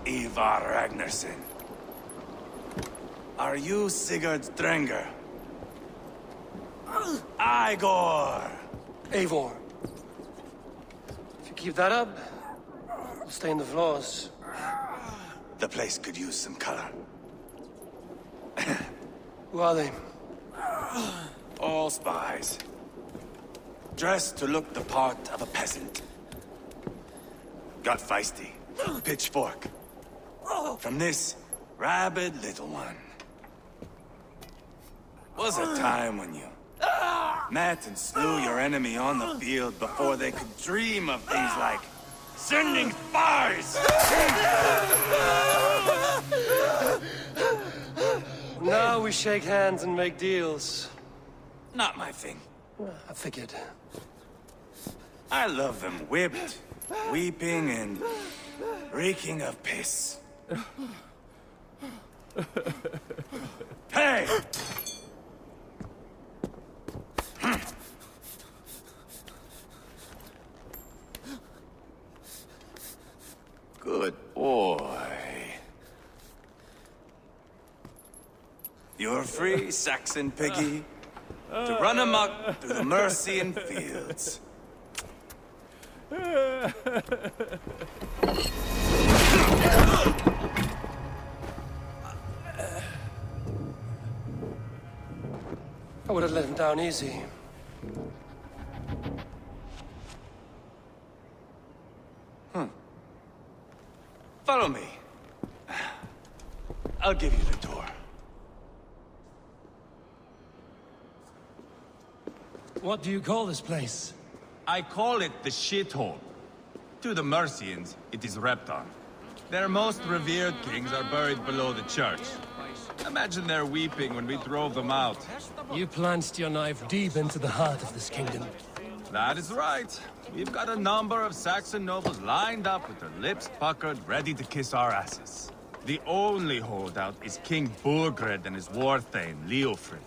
Ivarr Ragnarsson. Are you Sigurd's Drenger? Igor! Eivor. If you keep that up, we'll stay in the floors. The place could use some color. Who are they? All spies. Dressed to look the part of a peasant. Got feisty. Pitchfork. From this rabid little one. Was a time when you met and slew your enemy on the field before they could dream of things like sending spies! Now we shake hands and make deals. Not my thing. I figured. I love them whipped, weeping, and reeking of piss. Hey! Good boy. You're free, Saxon piggy, to run amok through the Mercian fields. I would have let him down easy. Follow me. I'll give you the tour. What do you call this place? I call it the shithole. To the Mercians, it is Rapton. Their most revered kings are buried below the church. Imagine their weeping when we drove them out. You plunged your knife deep into the heart of this kingdom. That is right. We've got a number of Saxon nobles lined up with their lips puckered, ready to kiss our asses. The only holdout is King Burgred and his war thane, Leofrid.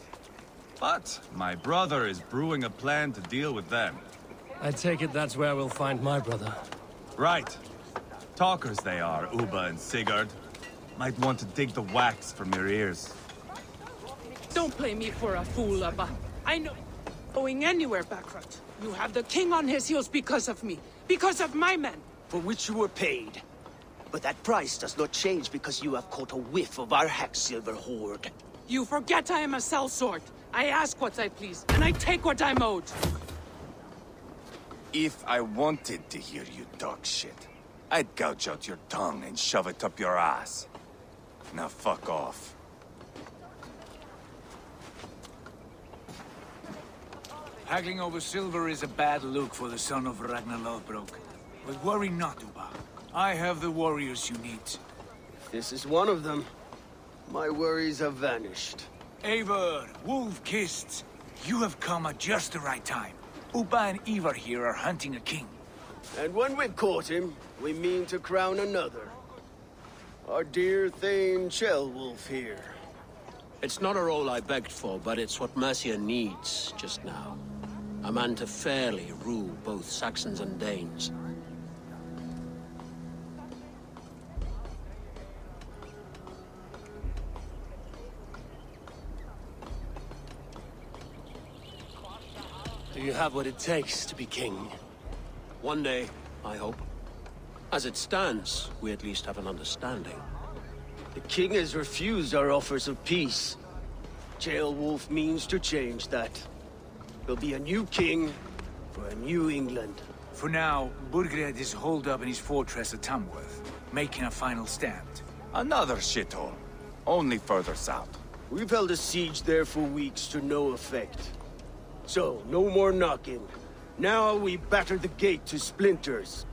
But my brother is brewing a plan to deal with them. I take it that's where we'll find my brother. Right. Talkers they are, Ubba and Sigurd. Might want to dig the wax from your ears. Don't play me for a fool, Ubba. I know... Going anywhere, Backrot. You have the king on his heels because of me. Because of my men. For which you were paid. But that price does not change because you have caught a whiff of our Hacksilver hoard. You forget I am a sellsword. I ask what I please, and I take what I'm owed. If I wanted to hear you talk shit, I'd gouge out your tongue and shove it up your ass. Now fuck off. Haggling over silver is a bad look for the son of Ragnar Lothbrok. But worry not, Ubba. I have the warriors you need. This is one of them. My worries have vanished. Eivor, wolf-kissed. You have come at just the right time. Ubba and Ivarr here are hunting a king. And when we've caught him, we mean to crown another. Our dear Thane Ceolwulf here. It's not a role I begged for, but it's what Mercia needs just now. A man to fairly rule both Saxons and Danes. Do you have what it takes to be king? One day, I hope. As it stands, we at least have an understanding. The king has refused our offers of peace. Ceolwulf means to change that. There'll be a new king for a new England. For now, Burgred is holed up in his fortress at Tamworth, making a final stand. Another shithole. Only further south. We've held a siege there for weeks to no effect. So, no more knocking. Now we batter the gate to splinters.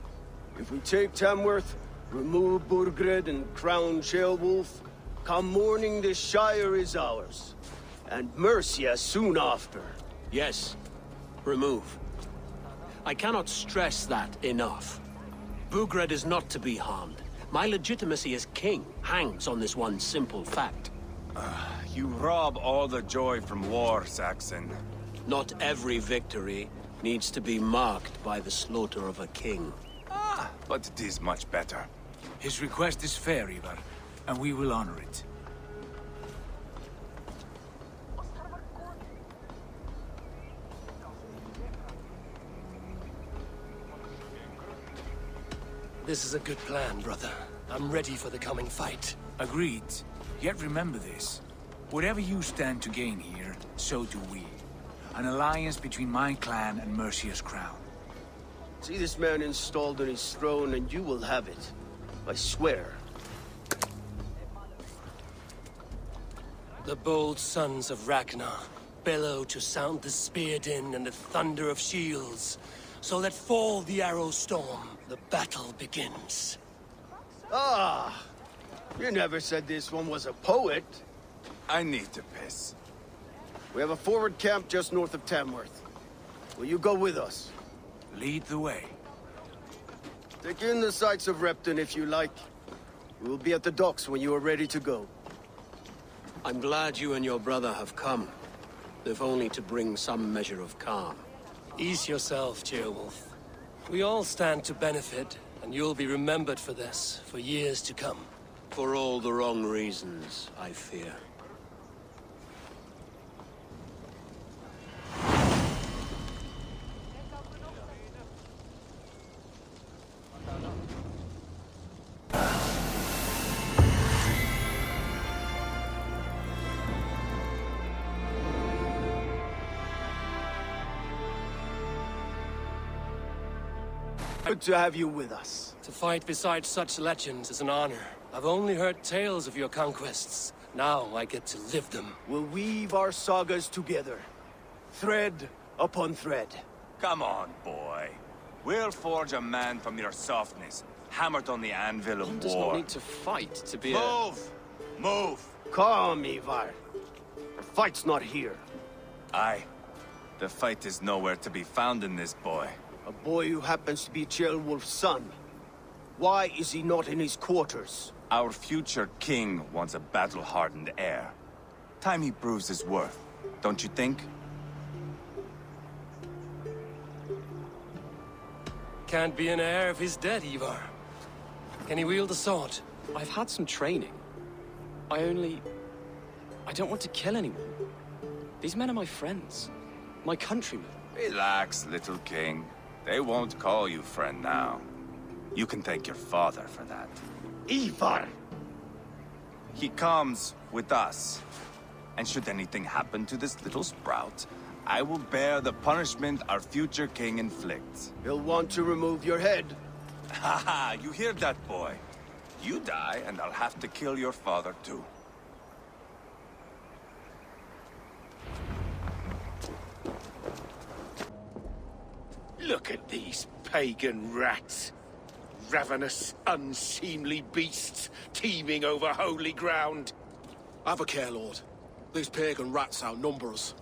If we take Tamworth, remove Burgred and crown Ceolwulf, come morning the Shire is ours. And Mercia soon after. Yes, remove. I cannot stress that enough. Burgred is not to be harmed. My legitimacy as king hangs on this one simple fact. You rob all the joy from war, Saxon. Not every victory needs to be marked by the slaughter of a king. But it is much better. His request is fair, Ivarr, and we will honor it. This is a good plan, brother. I'm ready for the coming fight. Agreed. Yet remember this. Whatever you stand to gain here, so do we. An alliance between my clan and Mercia's crown. See this man installed on his throne and you will have it. I swear. The bold sons of Ragnar bellow to sound the spear din and the thunder of shields. So let fall the arrow storm. The battle begins. Ah! You never said this one was a poet. I need to piss. We have a forward camp just north of Tamworth. Will you go with us? Lead the way. Take in the sights of Rapton if you like. We will be at the docks when you are ready to go. I'm glad you and your brother have come, if only to bring some measure of calm. Ease yourself, Ceolwulf. We all stand to benefit, and you'll be remembered for this, for years to come. For all the wrong reasons, I fear. Good to have you with us. To fight beside such legends is an honor. I've only heard tales of your conquests. Now I get to live them. We'll weave our sagas together. Thread upon thread. Come on, boy. We'll forge a man from your softness, hammered on the anvil of One does not war. need to fight to be Move! Move! Calm, Ivarr. The fight's not here. Aye. The fight is nowhere to be found in this boy. A boy who happens to be Ceolwulf's son. Why is he not in his quarters? Our future king wants a battle-hardened heir. Time he proves his worth, don't you think? Can't be an heir if he's dead, Eivor. Can he wield a sword? I've had some training. I don't want to kill anyone. These men are my friends. My countrymen. Relax, little king. They won't call you friend now. You can thank your father for that. Ivarr! He comes with us. And should anything happen to this little sprout, I will bear the punishment our future king inflicts. He'll want to remove your head. Haha, you hear that, boy? You die, and I'll have to kill your father, too. Look at these pagan rats. Ravenous, unseemly beasts teeming over holy ground. Have a care, Lord. These pagan rats outnumber us.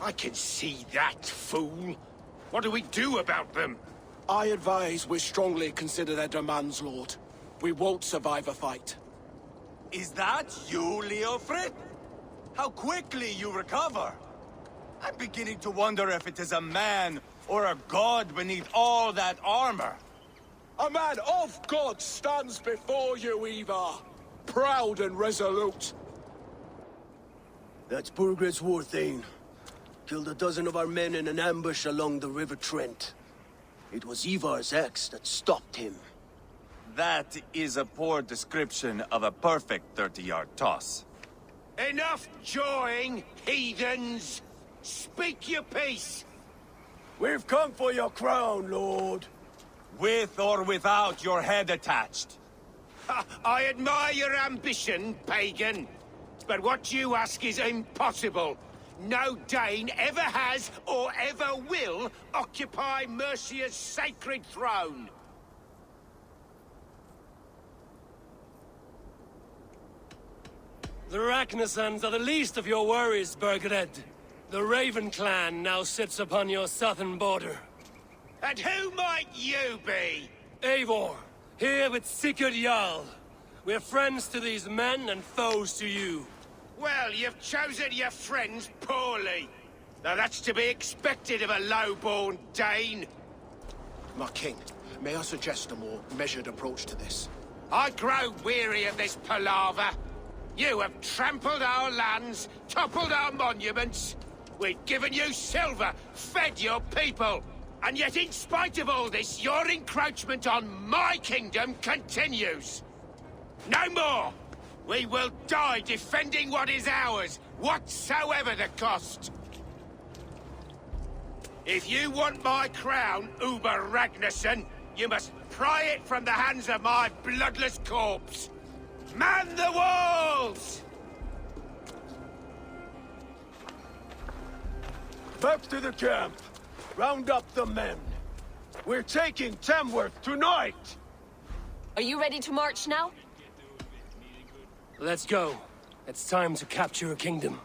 I can see that, fool. What do we do about them? I advise we strongly consider their demands, Lord. We won't survive a fight. Is that you, Leofrid? How quickly you recover! I'm beginning to wonder if it is a man or a god beneath all that armor. A man of God stands before you, Eivor. Proud and resolute. That's Burgred's war thane. Killed a dozen of our men in an ambush along the River Trent. It was Ivar's axe that stopped him. That is a poor description of a perfect 30-yard toss. Enough jawing, heathens! Speak your piece! We've come for your crown, Lord. With or without your head attached. I admire your ambition, pagan. But what you ask is impossible. No Dane ever has or ever will occupy Mercia's sacred throne. The Ragnarsons are the least of your worries, Burgred. The Raven clan now sits upon your southern border. And who might you be? Eivor, here with Sigurd Jarl. We're friends to these men and foes to you. Well, you've chosen your friends poorly. Now that's to be expected of a low-born Dane. My king, may I suggest a more measured approach to this? I grow weary of this palaver. You have trampled our lands, toppled our monuments. We've given you silver, fed your people. And yet, in spite of all this, your encroachment on my kingdom continues. No more! We will die defending what is ours, whatsoever the cost. If you want my crown, Ubba Ragnarsson, you must pry it from the hands of my bloodless corpse. Man the walls! Back to the camp. Round up the men. We're taking Tamworth tonight! Are you ready to march now? Let's go. It's time to capture a kingdom.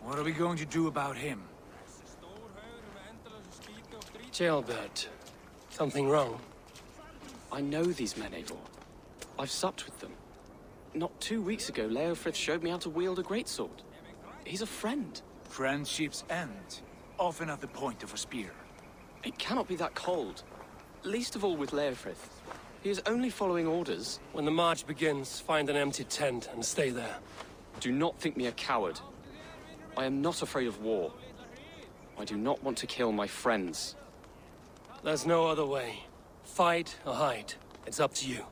What are we going to do about him? Jailbird. Something wrong? I know these men, Eivor. I've supped with them. Not 2 weeks ago, Leofrith showed me how to wield a greatsword. He's a friend. Friendships end, often at the point of a spear. It cannot be that cold. Least of all with Leofrith. He is only following orders. When the march begins, find an empty tent and stay there. Do not think me a coward. I am not afraid of war. I do not want to kill my friends. There's no other way. Fight or hide. It's up to you.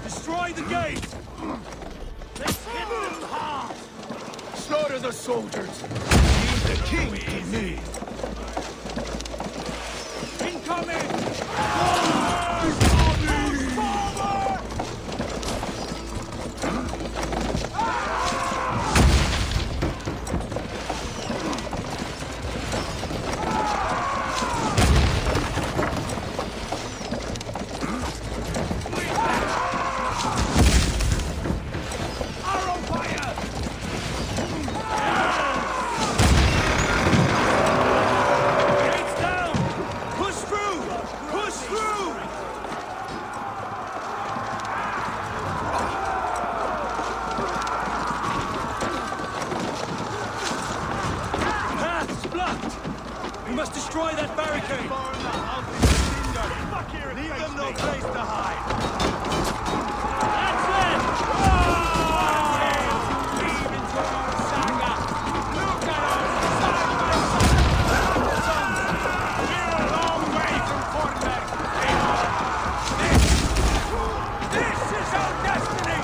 Destroy the gate! Let's hit them hard! Slaughter the soldiers! Leave the king to me! Incoming! Destroy that barricade! Leave them no place to hide! That's it! Leave into our Saga! Look at us! Side by side! We're a long way from Fortnite! This is our destiny!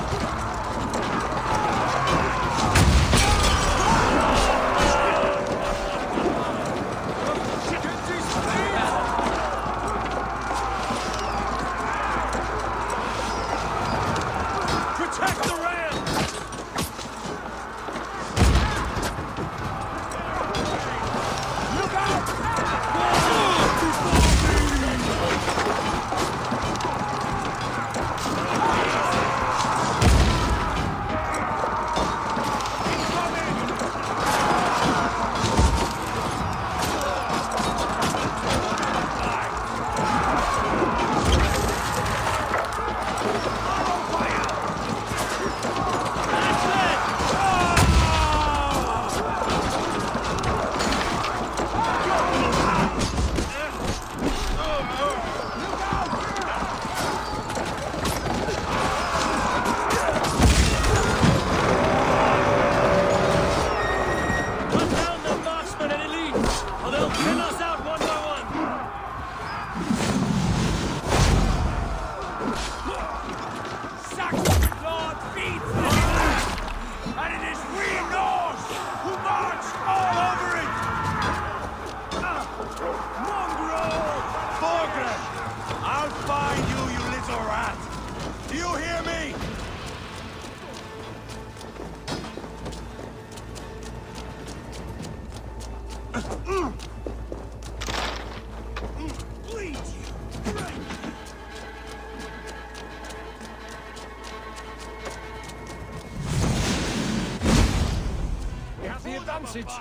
We have the advantage.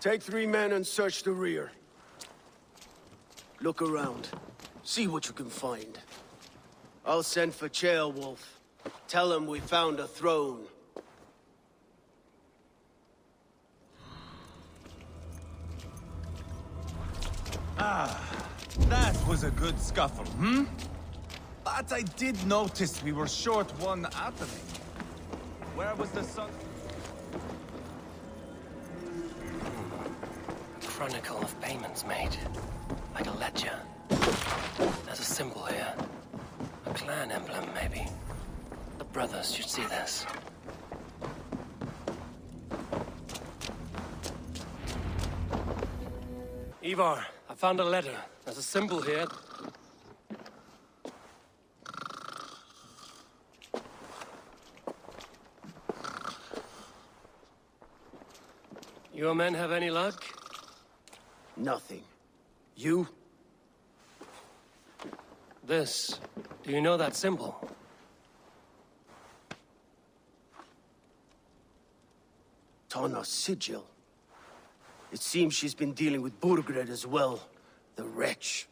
Take 3 men and search the rear. Look around. See what you can find. I'll send for Wolf. Tell him we found a throne. That was a good scuffle, hmm? But I did notice we were short one atomy. Where was the sun? Chronicle of payments made. Like a ledger. There's a symbol here. A clan emblem, maybe. The brothers should see this. Ivarr, I found a letter. There's a symbol here. Your men have any luck? Nothing. You? This. Do you know that symbol? Tana's sigil. It seems she's been dealing with Burgred as well. The wretch.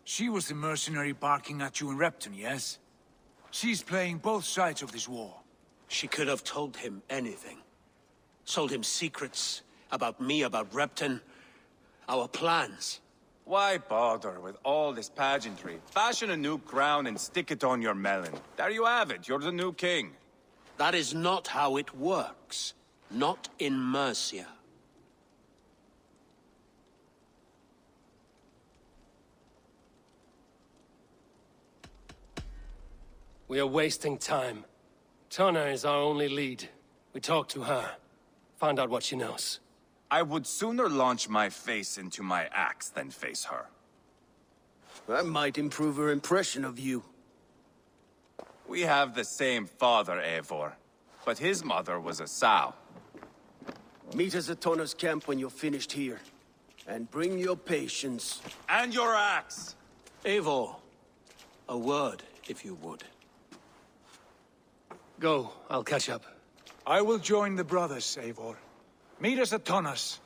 She was the mercenary barking at you in Rapton, yes? She's playing both sides of this war. She could have told him anything. Told him secrets about me, about Rapton, our plans. Why bother with all this pageantry? Fashion a new crown and stick it on your melon. There you have it, you're the new king. That is not how it works. Not in Mercia. We are wasting time. Tana is our only lead. We talk to her. Find out what she knows. I would sooner launch my face into my axe than face her. That might improve her impression of you. We have the same father, Eivor. But his mother was a sow. Meet us at Tana's camp when you're finished here. And bring your patience. And your axe! Eivor, a word, if you would. Go, I'll catch up. I will join the brothers, Eivor. Meet us at Tana's.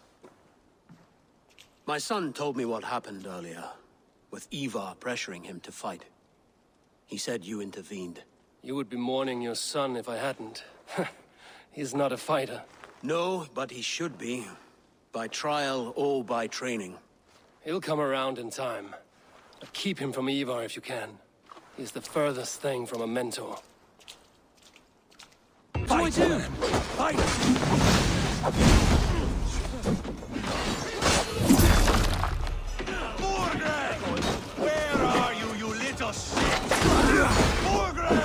My son told me what happened earlier, with Ivarr pressuring him to fight. He said you intervened. You would be mourning your son if I hadn't. He's not a fighter. No, but he should be. By trial or by training. He'll come around in time. But keep him from Ivarr if you can. He's the furthest thing from a mentor. Fight! Fight! Burgred! Where are you, you little shit? Burgred!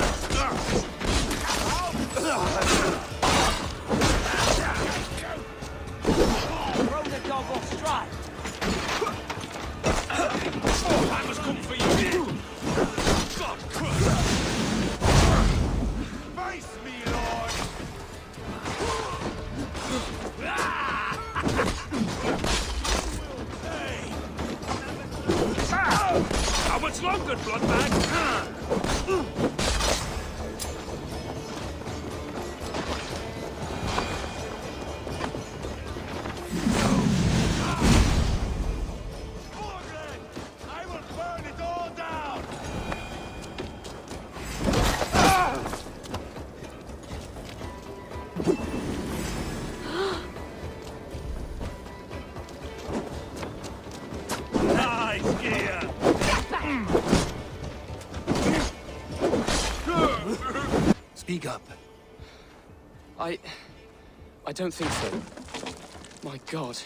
Throw the dog off stride! Oh, I must come for you! Face me, Lord! How much longer, Bloodbag? I will burn it all down! Nice gear! Speak up. I don't think so. My God.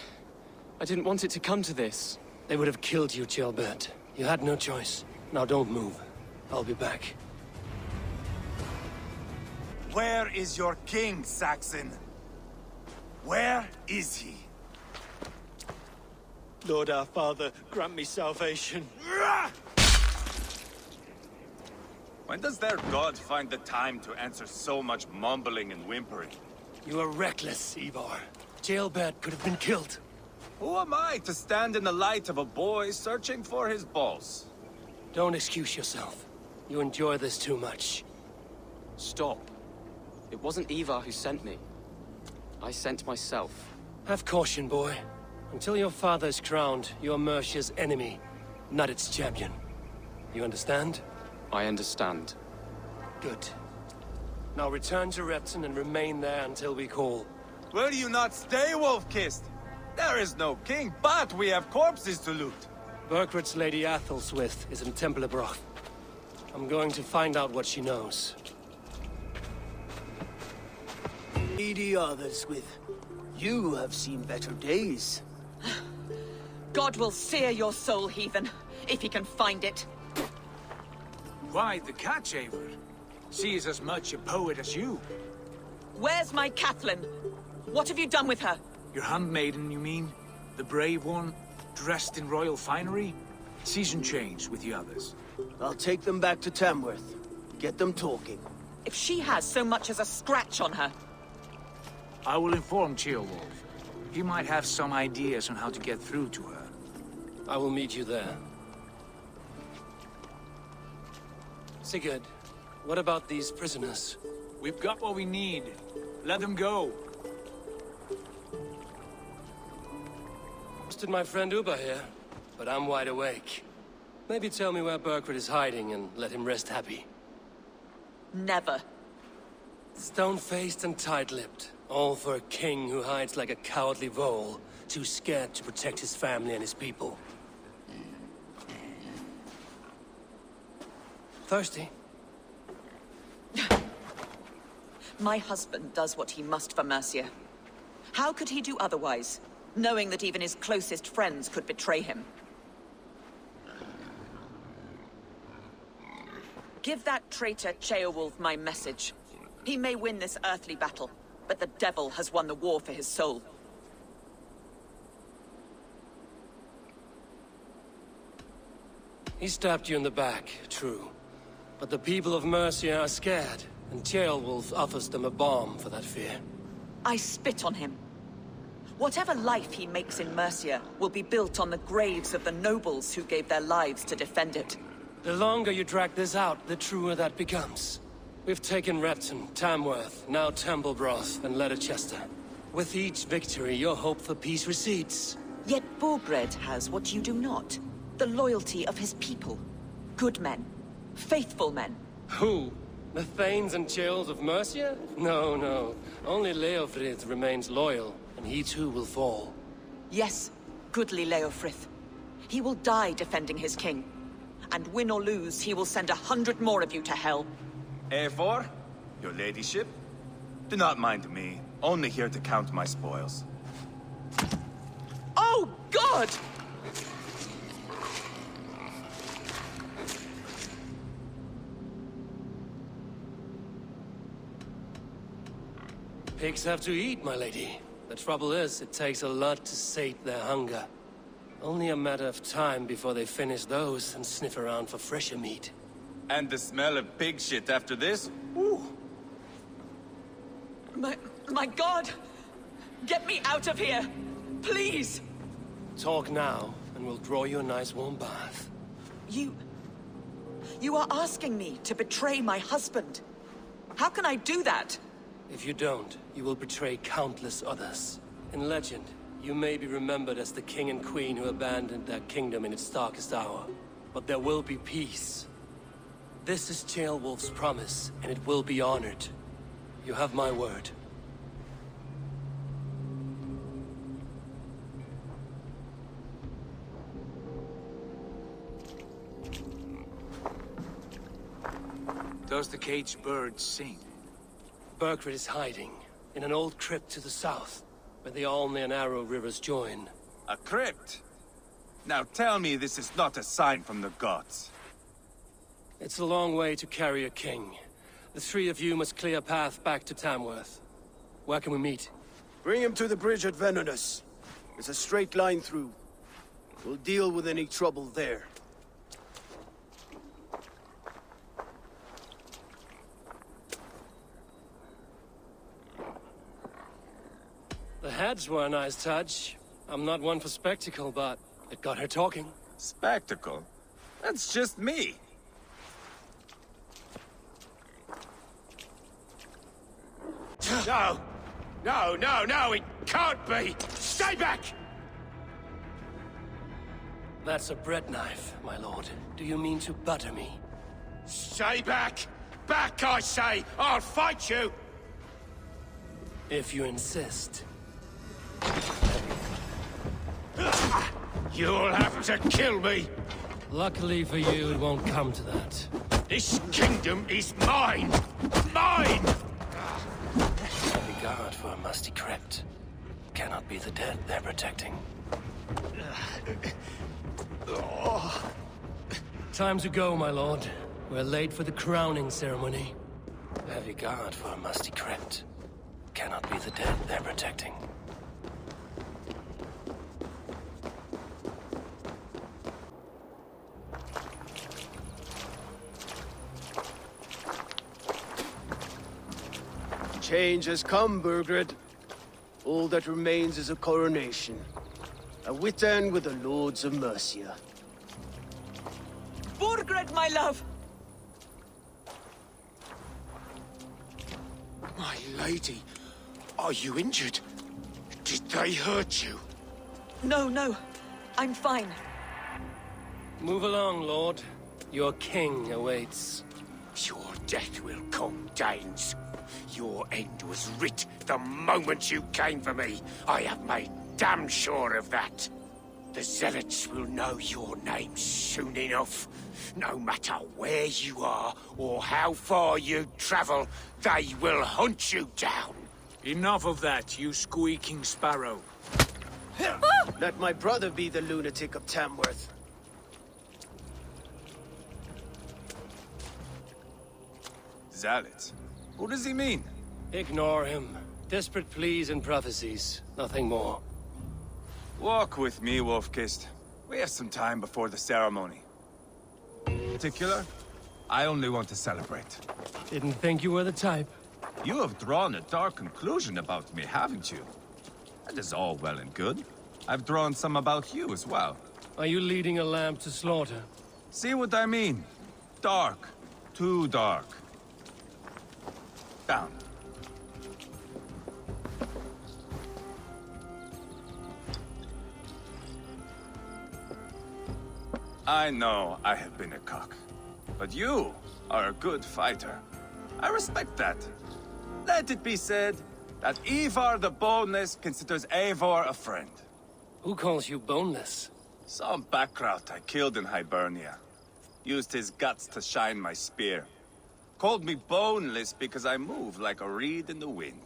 I didn't want it to come to this. They would have killed you, Ceolbert. You had no choice. Now don't move. I'll be back. Where is your king, Saxon? Where is he? Lord our Father, grant me salvation. When does their god find the time to answer so much mumbling and whimpering? You are reckless, Ivarr. Ceolbert could have been killed. Who am I to stand in the light of a boy searching for his balls? Don't excuse yourself. You enjoy this too much. Stop. It wasn't Ivarr who sent me. I sent myself. Have caution, boy. Until your father is crowned, you're Mercia's enemy, not its champion. You understand? I understand. Good. Now return to Rapton and remain there until we call. Will you not stay, Wolf-Kissed? There is no king, but we have corpses to loot. Burkred's Lady Athelstwith is in Templebroch. I'm going to find out what she knows. Lady Athelstwith, you have seen better days. God will sear your soul, Heathen, if he can find it. Why the catch, Eivor? She is as much a poet as you. Where's my Catherine? What have you done with her? Your handmaiden, you mean? The brave one, dressed in royal finery? Season change with the others. I'll take them back to Tamworth. Get them talking. If she has so much as a scratch on her. I will inform Ceolwulf. He might have some ideas on how to get through to her. I will meet you there. Sigurd, what about these prisoners? We've got what we need. Let them go. Posted my friend Ubba here, but I'm wide awake. Maybe tell me where Burkred is hiding and let him rest happy. Never. Stone-faced and tight-lipped. All for a king who hides like a cowardly vole, too scared to protect his family and his people. Thirsty? My husband does what he must for Mercia. How could he do otherwise, knowing that even his closest friends could betray him? Give that traitor Ceolwulf my message. He may win this earthly battle, but the devil has won the war for his soul. He stabbed you in the back, true. But the people of Mercia are scared, and Ceolwulf offers them a balm for that fear. I spit on him. Whatever life he makes in Mercia will be built on the graves of the nobles who gave their lives to defend it. The longer you drag this out, the truer that becomes. We've taken Rapton, Tamworth, now Templebroch, and Leicester. With each victory, your hope for peace recedes. Yet Burgred has what you do not. The loyalty of his people. Good men. Faithful men. Who? The Thanes and Chills of Mercia? No, no. Only Leofrith remains loyal, and he too will fall. Yes, goodly Leofrith. He will die defending his king. And win or lose, he will send 100 more of you to hell. Eivor, your ladyship? Do not mind me. Only here to count my spoils. Oh, God! Pigs have to eat, my lady. The trouble is, it takes a lot to sate their hunger. Only a matter of time before they finish those and sniff around for fresher meat. And the smell of pig shit after this? Ooh. My God! Get me out of here! Please! Talk now, and we'll draw you a nice warm bath. You are asking me to betray my husband. How can I do that? If you don't, you will betray countless others. In legend, you may be remembered as the king and queen who abandoned their kingdom in its darkest hour. But there will be peace. This is Ceolwulf's promise, and it will be honored. You have my word. Does the caged bird sing? Burkred is hiding in an old crypt to the south, where the Alne and Arrow rivers join. A crypt? Now tell me this is not a sign from the gods. It's a long way to carry a king. The three of you must clear a path back to Tamworth. Where can we meet? Bring him to the bridge at Venonus. It's a straight line through. We'll deal with any trouble there. The heads were a nice touch. I'm not one for spectacle, but it got her talking. Spectacle? That's just me. No! No, no, no, it can't be! Stay back! That's a bread knife, my lord. Do you mean to butter me? Stay back! Back, I say! I'll fight you! If you insist. You'll have to kill me! Luckily for you, it won't come to that. This kingdom is mine! Mine! Heavy guard for a musty crypt. Cannot be the dead they're protecting. Time to go, my lord. We're late for the crowning ceremony. Heavy guard for a musty crypt. Cannot be the dead they're protecting. Change has come, Burgred. All that remains is a coronation. A witan with the Lords of Mercia. Burgred, my love! My lady, are you injured? Did they hurt you? No, no. I'm fine. Move along, lord. Your king awaits. Your death will come, Danes. Your end was writ the moment you came for me. I have made damn sure of that. The Zealots will know your name soon enough. No matter where you are or how far you travel, they will hunt you down. Enough of that, you squeaking sparrow. Let my brother be the lunatic of Tamworth. Zealots? What does he mean? Ignore him. Desperate pleas and prophecies. Nothing more. Walk with me, Wolf-Kissed. We have some time before the ceremony. Particular? I only want to celebrate. Didn't think you were the type. You have drawn a dark conclusion about me, haven't you? That is all well and good. I've drawn some about you as well. Are you leading a lamb to slaughter? See what I mean? Dark. Too dark. Down. I know I have been a cock, but you are a good fighter. I respect that. Let it be said that Ivarr the Boneless considers Eivor a friend. Who calls you boneless? Some backrout I killed in Hibernia. Used his guts to shine my spear. Called me boneless because I move like a reed in the wind.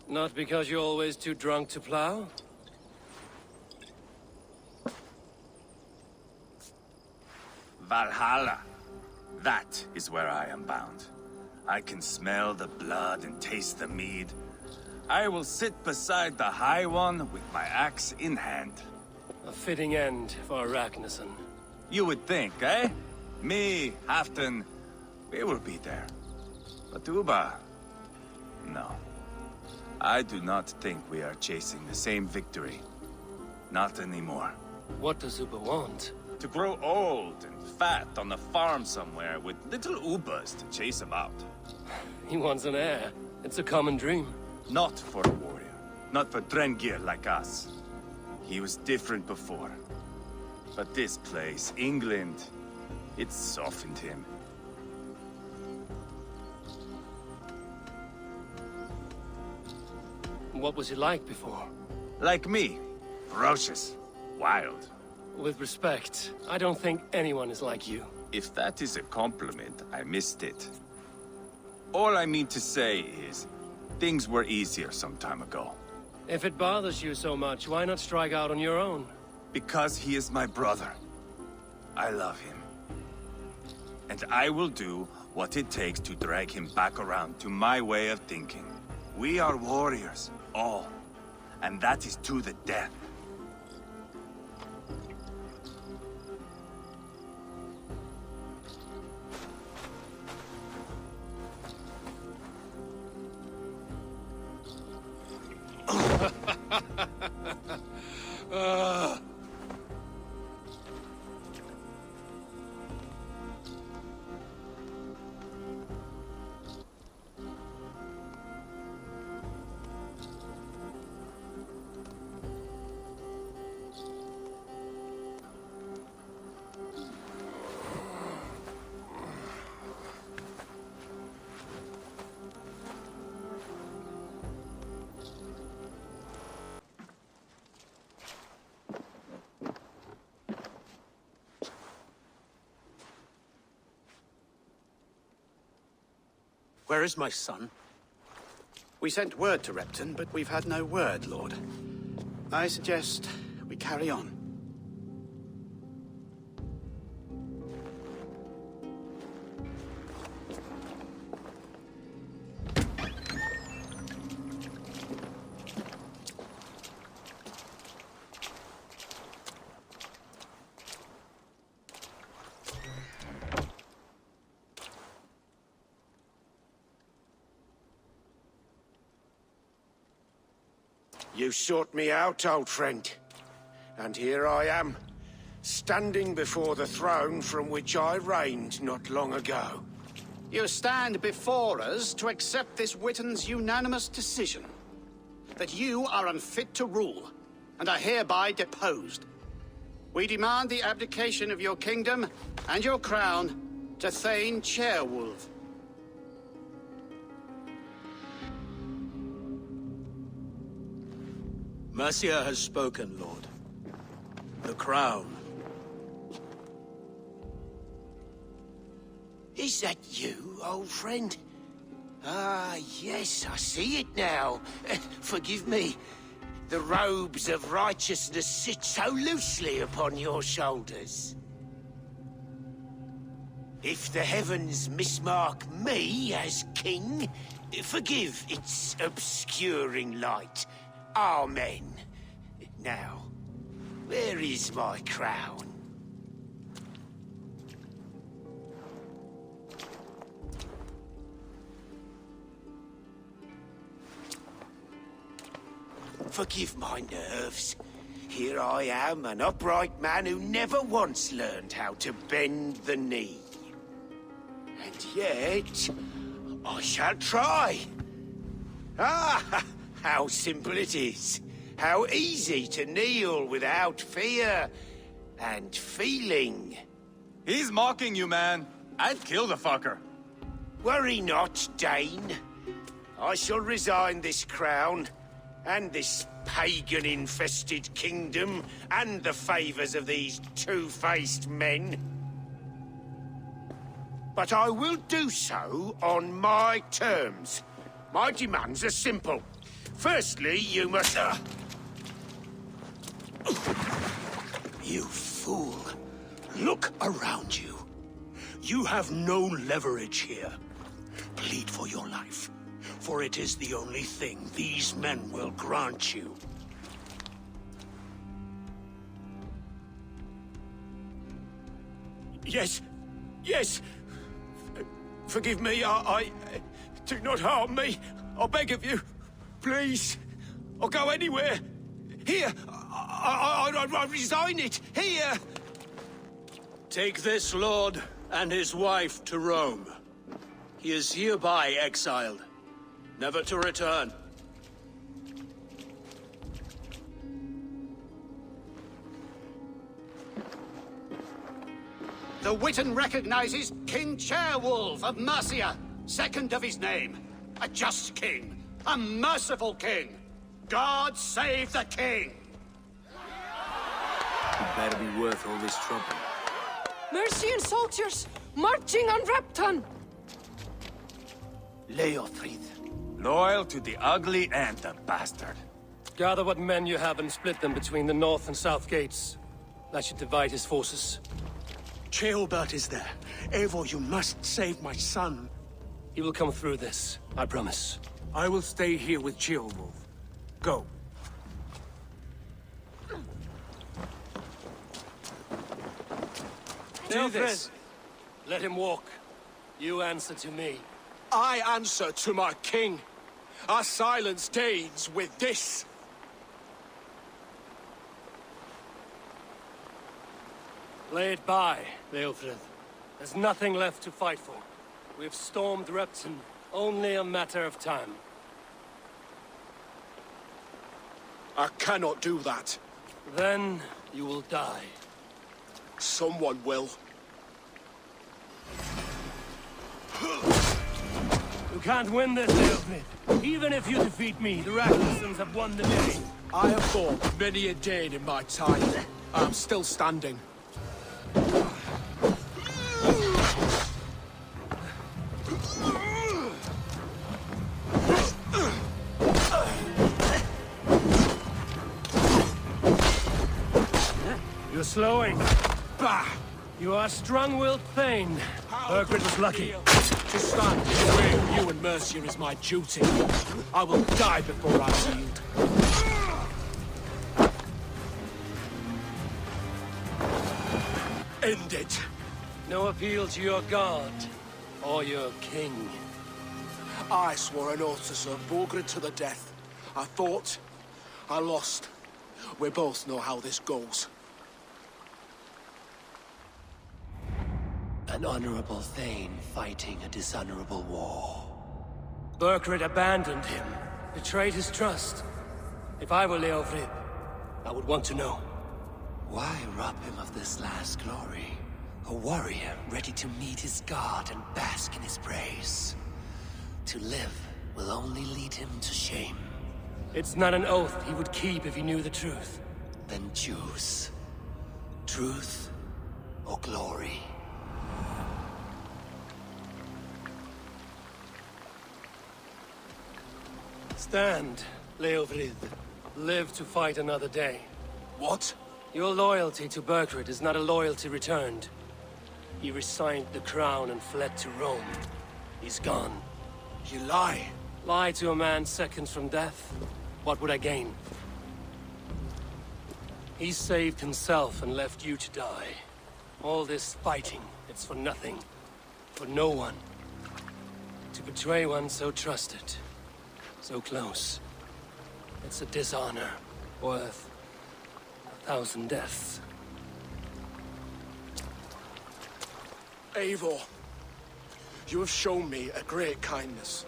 Not because you're always too drunk to plow? Valhalla. That is where I am bound. I can smell the blood and taste the mead. I will sit beside the High One with my axe in hand. A fitting end for Ragnarsson. You would think, eh? Me, Heathen, we will be there. But Ubba... no. I do not think we are chasing the same victory. Not anymore. What does Ubba want? To grow old and fat on a farm somewhere with little Ubbas to chase about. He wants an heir. It's a common dream. Not for a warrior. Not for Drengir like us. He was different before. But this place, England, it softened him. What was he like before? Like me. Ferocious. Wild. With respect, I don't think anyone is like you. If that is a compliment, I missed it. All I mean to say is, things were easier some time ago. If it bothers you so much, why not strike out on your own? Because he is my brother. I love him. And I will do what it takes to drag him back around to my way of thinking. We are warriors, all. And that is to the death. Where is my son? We sent word to Rapton, but we've had no word, Lord. I suggest we carry on. You sought me out, old friend. And here I am, standing before the throne from which I reigned not long ago. You stand before us to accept this Witten's unanimous decision. That you are unfit to rule, and are hereby deposed. We demand the abdication of your kingdom and your crown to Thane Chairwolf. Mercia has spoken, Lord. The crown. Is that you, old friend? Ah, yes, I see it now. Forgive me. The robes of righteousness sit so loosely upon your shoulders. If the heavens mismark me as king, forgive its obscuring light. Amen. Now, where is my crown? Forgive my nerves. Here I am, an upright man who never once learned how to bend the knee. And yet, I shall try. Ah! How simple it is. How easy to kneel without fear and feeling. He's mocking you, man. I'd kill the fucker. Worry not, Dane. I shall resign this crown, and this pagan-infested kingdom, and the favors of these two-faced men. But I will do so on my terms. My demands are simple. Firstly, you must... You fool. Look around you. You have no leverage here. Plead for your life, for it is the only thing these men will grant you. Yes. Yes. Forgive me, I... Do not harm me. I beg of you. Please. I'll go anywhere. Here. I resign it. Here. Take this lord and his wife to Rome. He is hereby exiled, never to return. The Witten recognizes King Chairwolf of Mercia, second of his name. A just king, a merciful king. God save the king! It better be worth all this trouble. Mercian soldiers marching on Rapton! Leofrid. Loyal to the ugly and the bastard. Gather what men you have and split them between the north and south gates. That should divide his forces. Ceolbert is there. Eivor, you must save my son. He will come through this, I promise. I will stay here with Ceolwulf. Go. Do this. Let him walk. You answer to me. I answer to my king. I silence Danes with this. Lay it by, Leofrid. There's nothing left to fight for. We've stormed Rapton. Only a matter of time. I cannot do that. Then you will die. Someone will. You can't win this, Leofrid. Even if you defeat me, the Ragnarssons have won the day. I have fought many a Dane in my time. I'm still standing. You're slowing. Bah! You are strong-willed thane. Burgred was lucky. To stand in the way of you and Mercia is my duty. I will die before I yield. End it. No appeal to your god or your king. I swore an oath to serve Burgred to the death. I fought. I lost. We both know how this goes. An honorable thane fighting a dishonorable war. Burgred abandoned him, betrayed his trust. If I were Leofrid, I would want to know. Why rob him of this last glory? A warrior ready to meet his god and bask in his praise. To live will only lead him to shame. It's not an oath he would keep if he knew the truth. Then choose. Truth or glory. Stand, Leofrid. Live to fight another day. What? Your loyalty to Burgred is not a loyalty returned. He resigned the crown and fled to Rome. He's gone. You lie. Lie to a man seconds from death? What would I gain? He saved himself and left you to die. All this fighting, it's for nothing. For no one. To betray one so trusted. So close. It's a dishonor worth 1,000 deaths. Eivor, you have shown me a great kindness.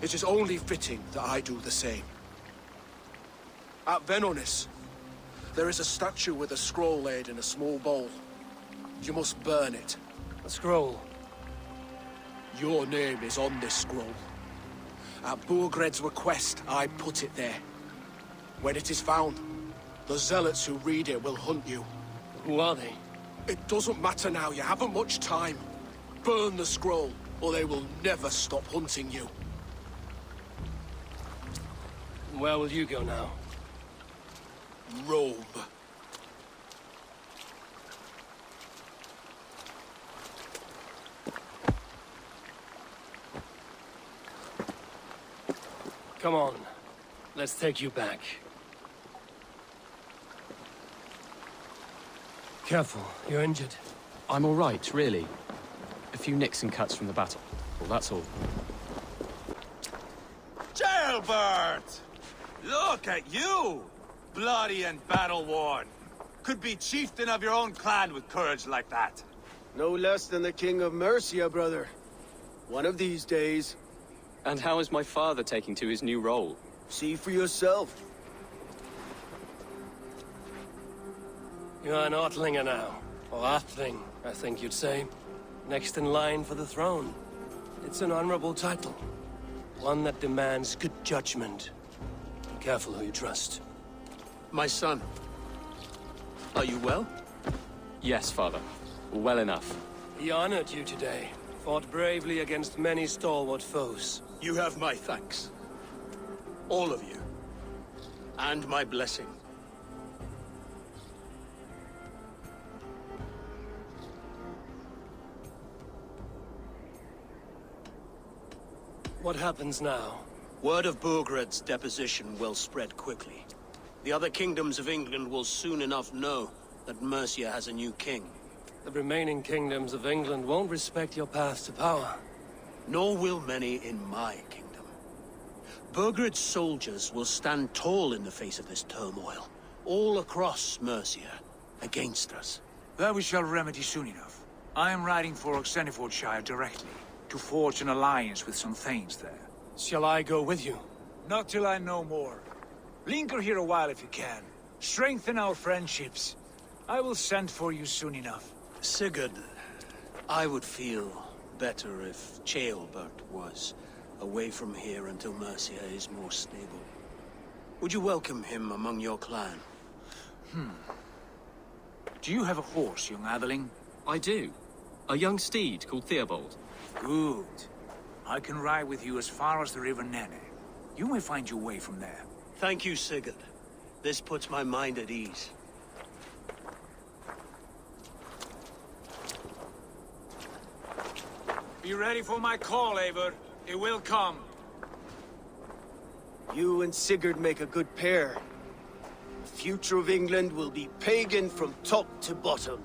It is only fitting that I do the same. At Venonis, there is a statue with a scroll laid in a small bowl. You must burn it. A scroll? Your name is on this scroll. At Burgred's request, I put it there. When it is found, the zealots who read it will hunt you. Who are they? It doesn't matter now, you haven't much time. Burn the scroll, or they will never stop hunting you. Where will you go now? Rome. Come on. Let's take you back. Careful, you're injured. I'm all right, really. A few nicks and cuts from the battle. Well, that's all. Ceolbert! Look at you! Bloody and battle-worn. Could be chieftain of your own clan with courage like that. No less than the King of Mercia, brother. One of these days. And how is my father taking to his new role? See for yourself. You're an Ortlinger now. Or Athling, I think you'd say. Next in line for the throne. It's an honorable title. One that demands good judgment. Be careful who you trust. My son. Are you well? Yes, father. Well enough. He honored you today. Fought bravely against many stalwart foes. You have my thanks. All of you. And my blessing. What happens now? Word of Burgred's deposition will spread quickly. The other kingdoms of England will soon enough know that Mercia has a new king. The remaining kingdoms of England won't respect your path to power. Nor will many in my kingdom. Burgred's soldiers will stand tall in the face of this turmoil, all across Mercia, against us. That we shall remedy soon enough. I am riding for Oxenfordshire directly, to forge an alliance with some thanes there. Shall I go with you? Not till I know more. Linger here a while if you can. Strengthen our friendships. I will send for you soon enough. Sigurd, I would feel better if Ceolbert was away from here until Mercia is more stable. Would you welcome him among your clan? Do you have a horse, young Atheling? I do. A young steed called Theobald. Good. I can ride with you as far as the River Nene. You may find your way from there. Thank you, Sigurd. This puts my mind at ease. Be ready for my call, Eivor. It will come. You and Sigurd make a good pair. The future of England will be pagan from top to bottom.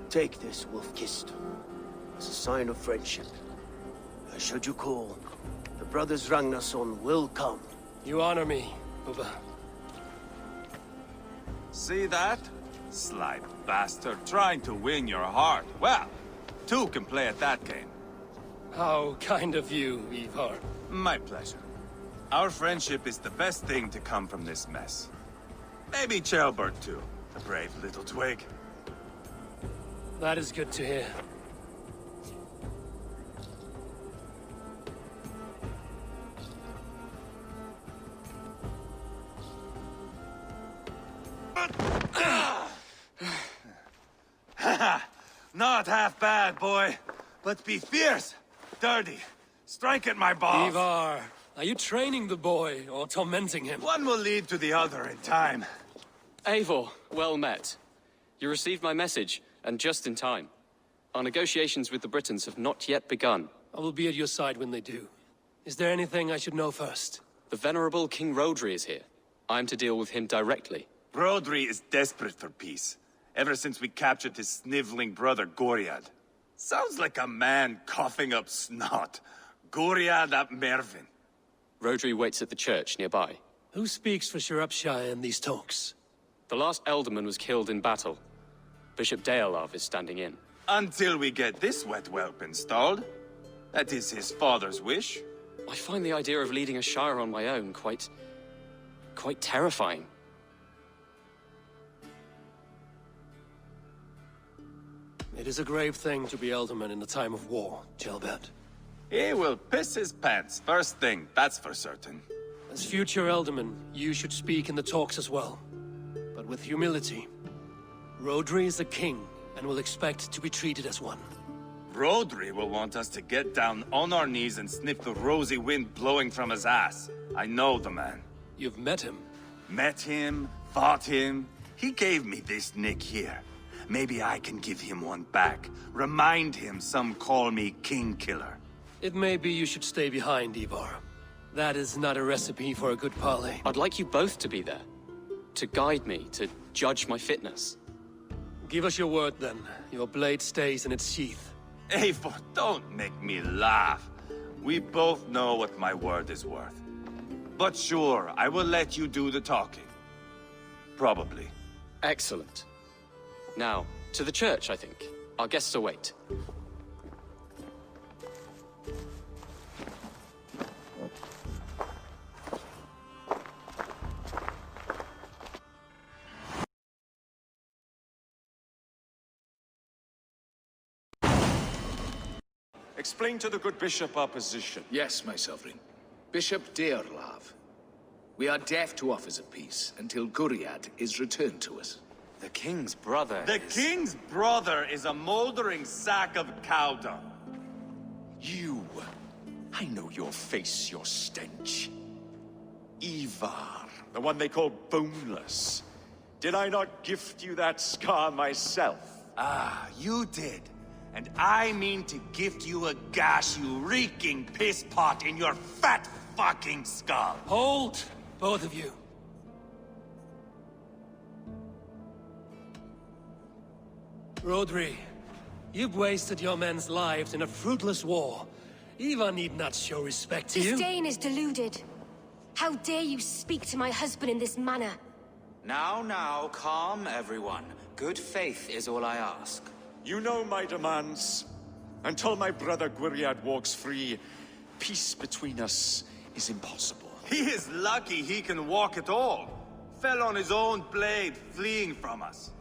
Take this, Wolf-Kissed, as a sign of friendship. Should you call, the brothers Ragnarson will come. You honor me, Ubba. See that? Sly bastard, trying to win your heart. Well, two can play at that game. How kind of you, Ivarr. My pleasure. Our friendship is the best thing to come from this mess. Maybe Ceolbert too, a brave little twig. That is good to hear. Not half bad, boy. But be fierce, dirty. Strike at my balls. Ivarr, are you training the boy or tormenting him? One will lead to the other in time. Eivor, well met. You received my message, and just in time. Our negotiations with the Britons have not yet begun. I will be at your side when they do. Is there anything I should know first? The venerable King Rodri is here. I am to deal with him directly. Rodri is desperate for peace, ever since we captured his sniveling brother Goriad. Sounds like a man coughing up snot. Goriad ap Mervin. Rodri waits at the church nearby. Who speaks for Shropshire in these talks? The last alderman was killed in battle. Bishop Deolav is standing in. Until we get this wet whelp installed. That is his father's wish. I find the idea of leading a shire on my own quite terrifying. It is a grave thing to be alderman in a time of war, Ceolbert. He will piss his pants, first thing, that's for certain. As future alderman, you should speak in the talks as well. But with humility. Rodri is a king, and will expect to be treated as one. Rodri will want us to get down on our knees and sniff the rosy wind blowing from his ass. I know the man. You've met him? Met him, fought him. He gave me this nick here. Maybe I can give him one back. Remind him some call me King Killer. It may be you should stay behind, Ivarr. That is not a recipe for a good parley. I'd like you both to be there. To guide me, to judge my fitness. Give us your word, then. Your blade stays in its sheath. Eivor, don't make me laugh. We both know what my word is worth. But sure, I will let you do the talking. Probably. Excellent. Now, to the church, I think. Our guests await. Explain to the good bishop our position. Yes, my sovereign. Bishop Deorlav. We are deaf to offers of peace until Guriad is returned to us. The king's brother The king's brother is a moldering sack of cow dung. You. I know your face, your stench. Ivarr, the one they call boneless. Did I not gift you that scar myself? Ah, you did. And I mean to gift you a gash, you reeking piss pot in your fat fucking skull. Hold, both of you. Rodri, you've wasted your men's lives in a fruitless war. Ivarr need not show respect to you. Disdain is deluded. How dare you speak to my husband in this manner? Now, calm everyone. Good faith is all I ask. You know my demands. Until my brother Gwiriad walks free, peace between us is impossible. He is lucky he can walk at all. Fell on his own blade, fleeing from us.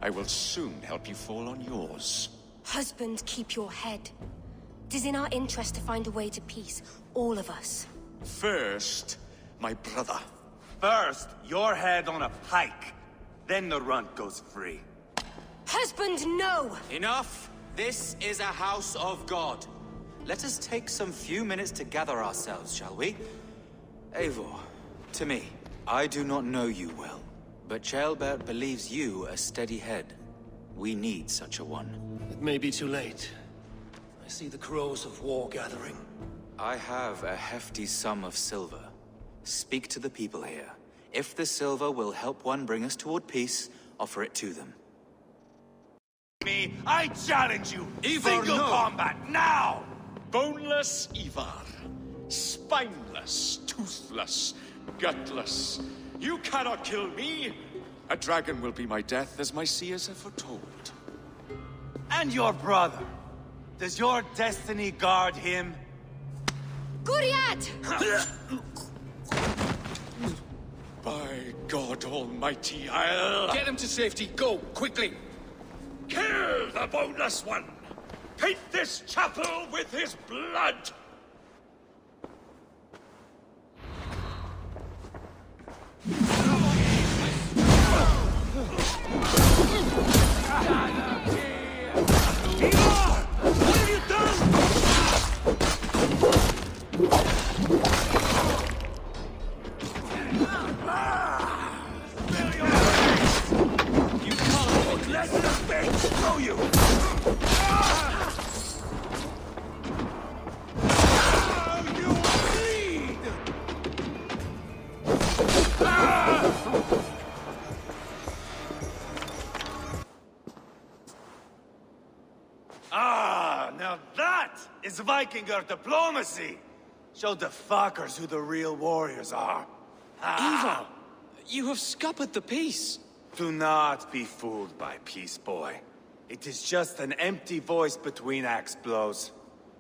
I will soon help you fall on yours. Husband, keep your head. It is in our interest to find a way to peace, all of us. First, my brother. First, your head on a pike. Then the runt goes free. Husband, no! Enough! This is a house of God. Let us take some few minutes to gather ourselves, shall we? Eivor, to me, I do not know you well, but Ceolbert believes you a steady head. We need such a one. It may be too late. I see the crows of war gathering. I have a hefty sum of silver. Speak to the people here. If the silver will help one bring us toward peace, offer it to them. I challenge you! Eivor, Single no. combat, now! Boneless Ivarr. Spineless, toothless, gutless. You cannot kill me! A dragon will be my death, as my seers have foretold. And your brother. Does your destiny guard him? Gwiriad! By God Almighty, I'll... Get him to safety. Go, quickly. Kill the boneless one! Paint this chapel with his blood! What have you done? You can't let the bitch throw you! You bleed! Now that is Vikinger diplomacy! Show the fuckers who the real warriors are. Eivor, you have scuppered the peace. Do not be fooled by peace, boy. It is just an empty voice between axe blows.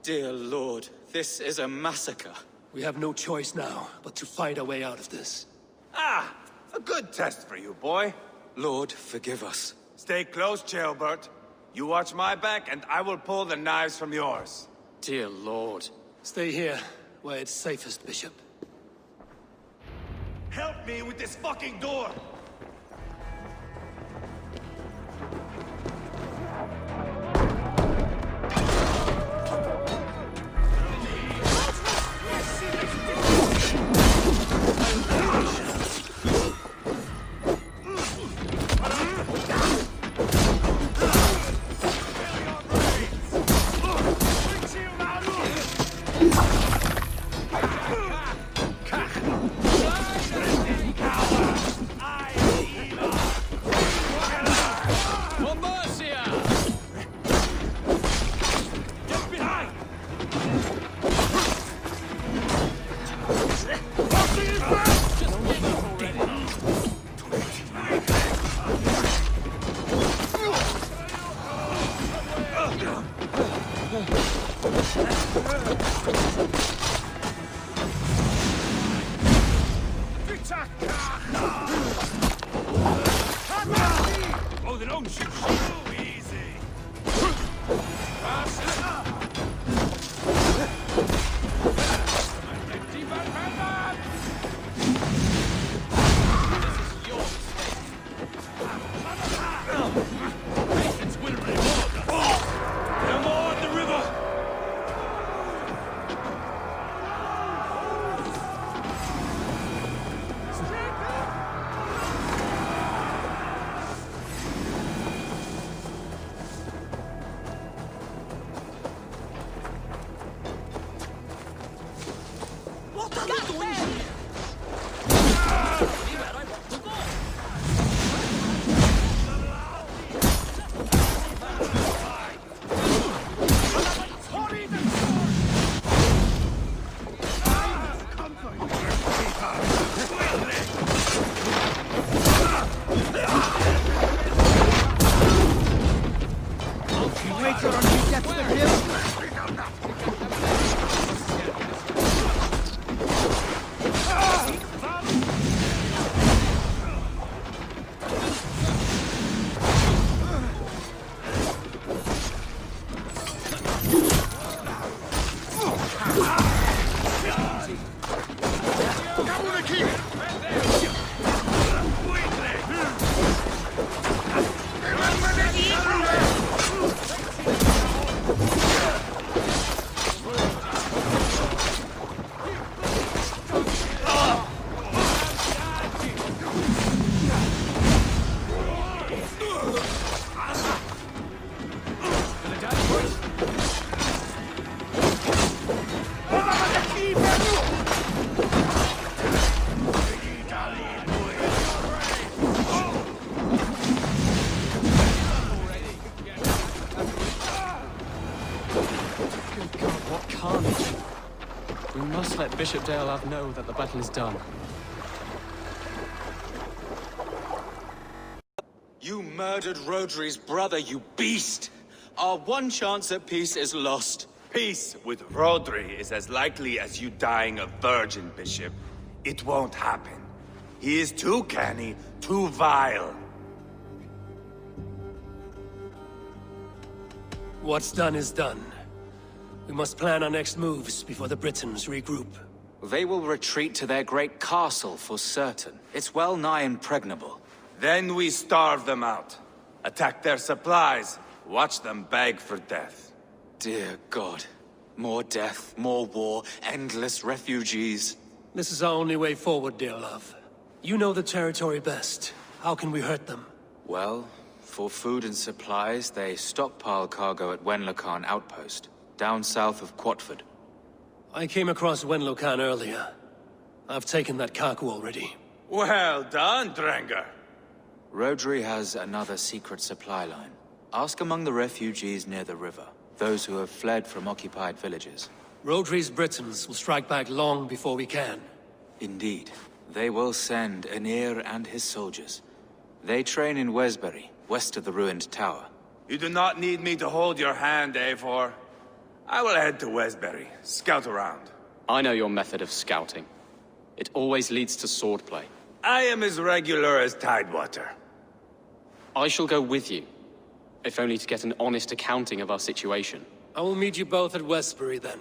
Dear Lord, this is a massacre. We have no choice now, but to fight our way out of this. Ah! A good test for you, boy. Lord, forgive us. Stay close, Ceolbert. You watch my back, and I will pull the knives from yours. Dear Lord. Stay here, where it's safest, Bishop. Help me with this fucking door! Oh, they don't shoot so easy. Good God, what carnage! We must let Bishop Dalelav know that the battle is done. You murdered Rodri's brother, you beast! Our one chance at peace is lost. Peace with Rodri is as likely as you dying a virgin, Bishop. It won't happen. He is too canny, too vile. What's done is done. We must plan our next moves before the Britons regroup. They will retreat to their great castle for certain. It's well nigh impregnable. Then we starve them out. Attack their supplies. Watch them beg for death. Dear God. More death, more war, endless refugees. This is our only way forward, dear love. You know the territory best. How can we hurt them? Well, for food and supplies, they stockpile cargo at Wenlocan Outpost, down south of Quatford. I came across Wenlocan earlier. I've taken that cargo already. Well done, Drengar. Rodri has another secret supply line. Ask among the refugees near the river, those who have fled from occupied villages. Rodri's Britons will strike back long before we can. Indeed. They will send Aenir and his soldiers. They train in Wesbury, west of the ruined tower. You do not need me to hold your hand, Eivor. I will head to Wesbury, scout around. I know your method of scouting. It always leads to swordplay. I am as regular as Tidewater. I shall go with you, if only to get an honest accounting of our situation. I will meet you both at Westbury then,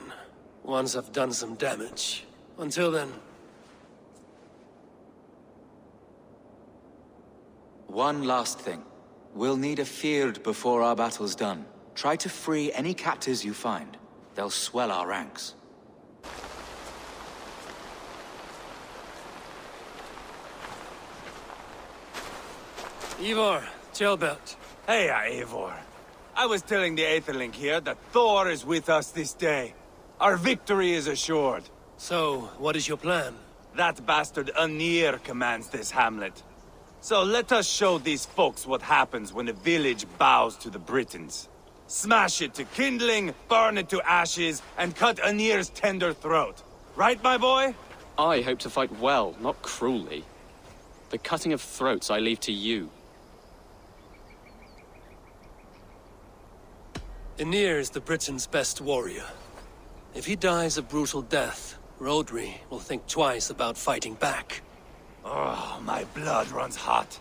once I've done some damage. Until then... One last thing. We'll need a field before our battle's done. Try to free any captives you find. They'll swell our ranks. Ivarr, Tjelbert. Hey, Eivor. I was telling the Aetherling here that Thor is with us this day. Our victory is assured. So, what is your plan? That bastard Aenir commands this hamlet. So let us show these folks what happens when a village bows to the Britons. Smash it to kindling, burn it to ashes, and cut Aenir's tender throat. Right, my boy? I hope to fight well, not cruelly. The cutting of throats I leave to you. Aenir is the Britons' best warrior. If he dies a brutal death, Rodri will think twice about fighting back. Oh, my blood runs hot.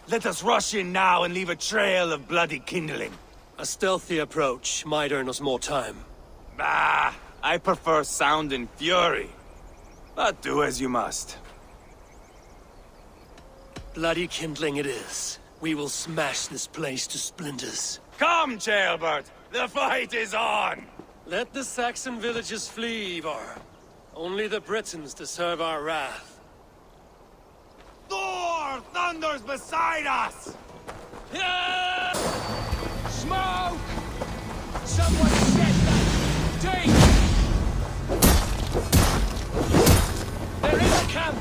Let us rush in now and leave a trail of bloody kindling. A stealthy approach might earn us more time. Bah, I prefer sound and fury. But do as you must. Bloody kindling it is. We will smash this place to splinters. Come, Tjelbert! The fight is on! Let the Saxon villages flee, Ivarr. Only the Britons deserve our wrath. Thor thunders beside us! Yeah! Smoke! Someone set that! Take! They're in the camp!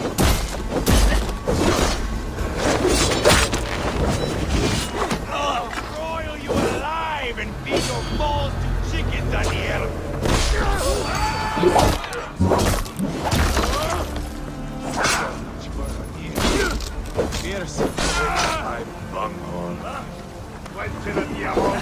I'll broil you alive and feed your balls to chickens, Aenir! Fierce. My bunghole. Went to the diablo.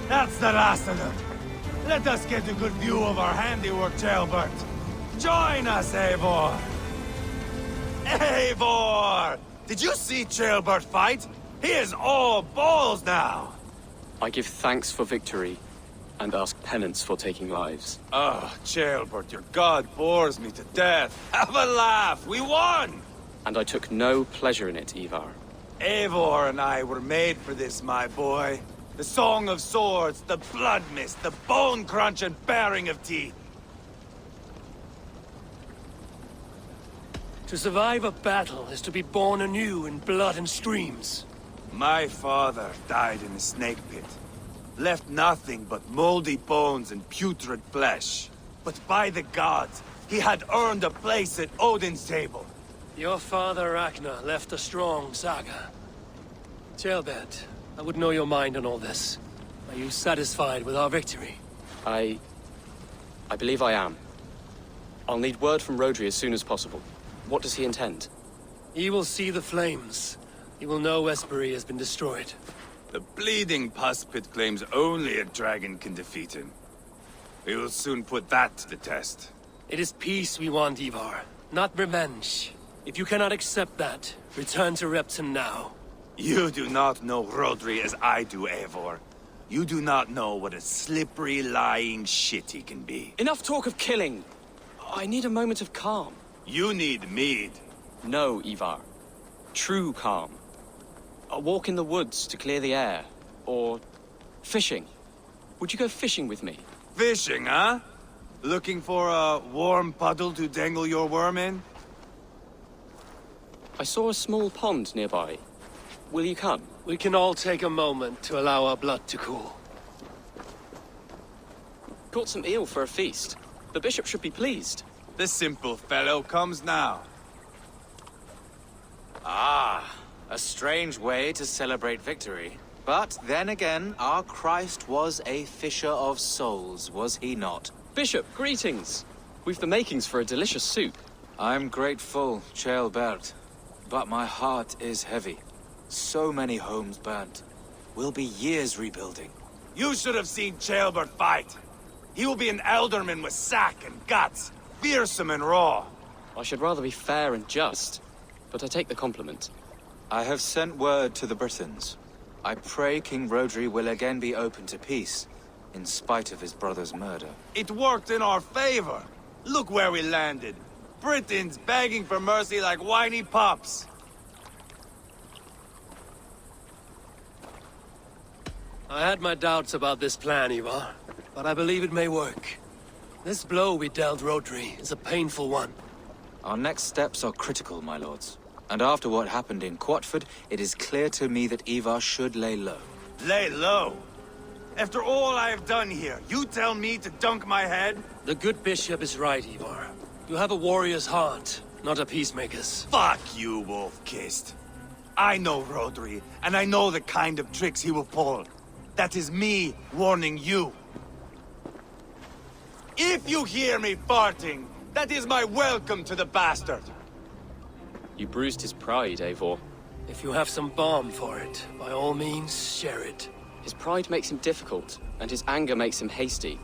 That's the last of them. Let us get a good view of our handiwork, Tjelbert. Join us, Eivor. Eivor! Did you see Tjelbert fight? He is all balls now. I give thanks for victory, and ask penance for taking lives. Oh, Ceolbert, your god bores me to death. Have a laugh! We won! And I took no pleasure in it, Ivarr. Eivor and I were made for this, my boy. The song of swords, the blood mist, the bone crunch and baring of teeth. To survive a battle is to be born anew in blood and streams. My father died in a snake pit. Left nothing but moldy bones and putrid flesh. But by the gods, he had earned a place at Odin's table. Your father Ragnar left a strong Saga. Ceolbert, I would know your mind on all this. Are you satisfied with our victory? I believe I am. I'll need word from Rodri as soon as possible. What does he intend? He will see the flames. He will know Espery has been destroyed. The bleeding pus pit claims only a dragon can defeat him. We will soon put that to the test. It is peace we want, Ivarr, not revenge. If you cannot accept that, return to Rapton now. You do not know Rodri as I do, Eivor. You do not know what a slippery, lying shit he can be. Enough talk of killing! I need a moment of calm. You need mead. No, Ivarr. True calm. A walk in the woods to clear the air. Or fishing. Would you go fishing with me? Fishing, huh? Looking for a warm puddle to dangle your worm in? I saw a small pond nearby. Will you come? We can all take a moment to allow our blood to cool. Caught some eel for a feast. The bishop should be pleased. The simple fellow comes now. Ah, a strange way to celebrate victory. But then again, our Christ was a fisher of souls, was he not? Bishop, greetings! We've the makings for a delicious soup. I'm grateful, Ceolbert, but my heart is heavy. So many homes burnt. We'll be years rebuilding. You should have seen Ceolbert fight. He will be an alderman with sack and guts, fearsome and raw. I should rather be fair and just, but I take the compliment. I have sent word to the Britons. I pray King Rodri will again be open to peace, in spite of his brother's murder. It worked in our favor. Look where we landed. Britons begging for mercy like whiny pups. I had my doubts about this plan, Ivarr, but I believe it may work. This blow we dealt Rodri is a painful one. Our next steps are critical, my lords. And after what happened in Quatford, it is clear to me that Ivarr should lay low. Lay low? After all I have done here, you tell me to dunk my head? The good bishop is right, Ivarr. You have a warrior's heart, not a peacemaker's. Fuck you, wolf-kissed. I know Rodri, and I know the kind of tricks he will pull. That is me warning you. If you hear me farting, that is my welcome to the bastard. You bruised his pride, Eivor. If you have some balm for it, by all means, share it. His pride makes him difficult, and his anger makes him hasty.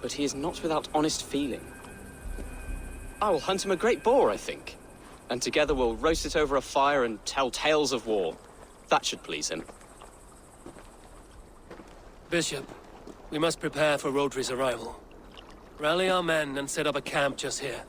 But he is not without honest feeling. I will hunt him a great boar, I think. And together we'll roast it over a fire and tell tales of war. That should please him. Bishop, we must prepare for Rodri's arrival. Rally our men and set up a camp just here.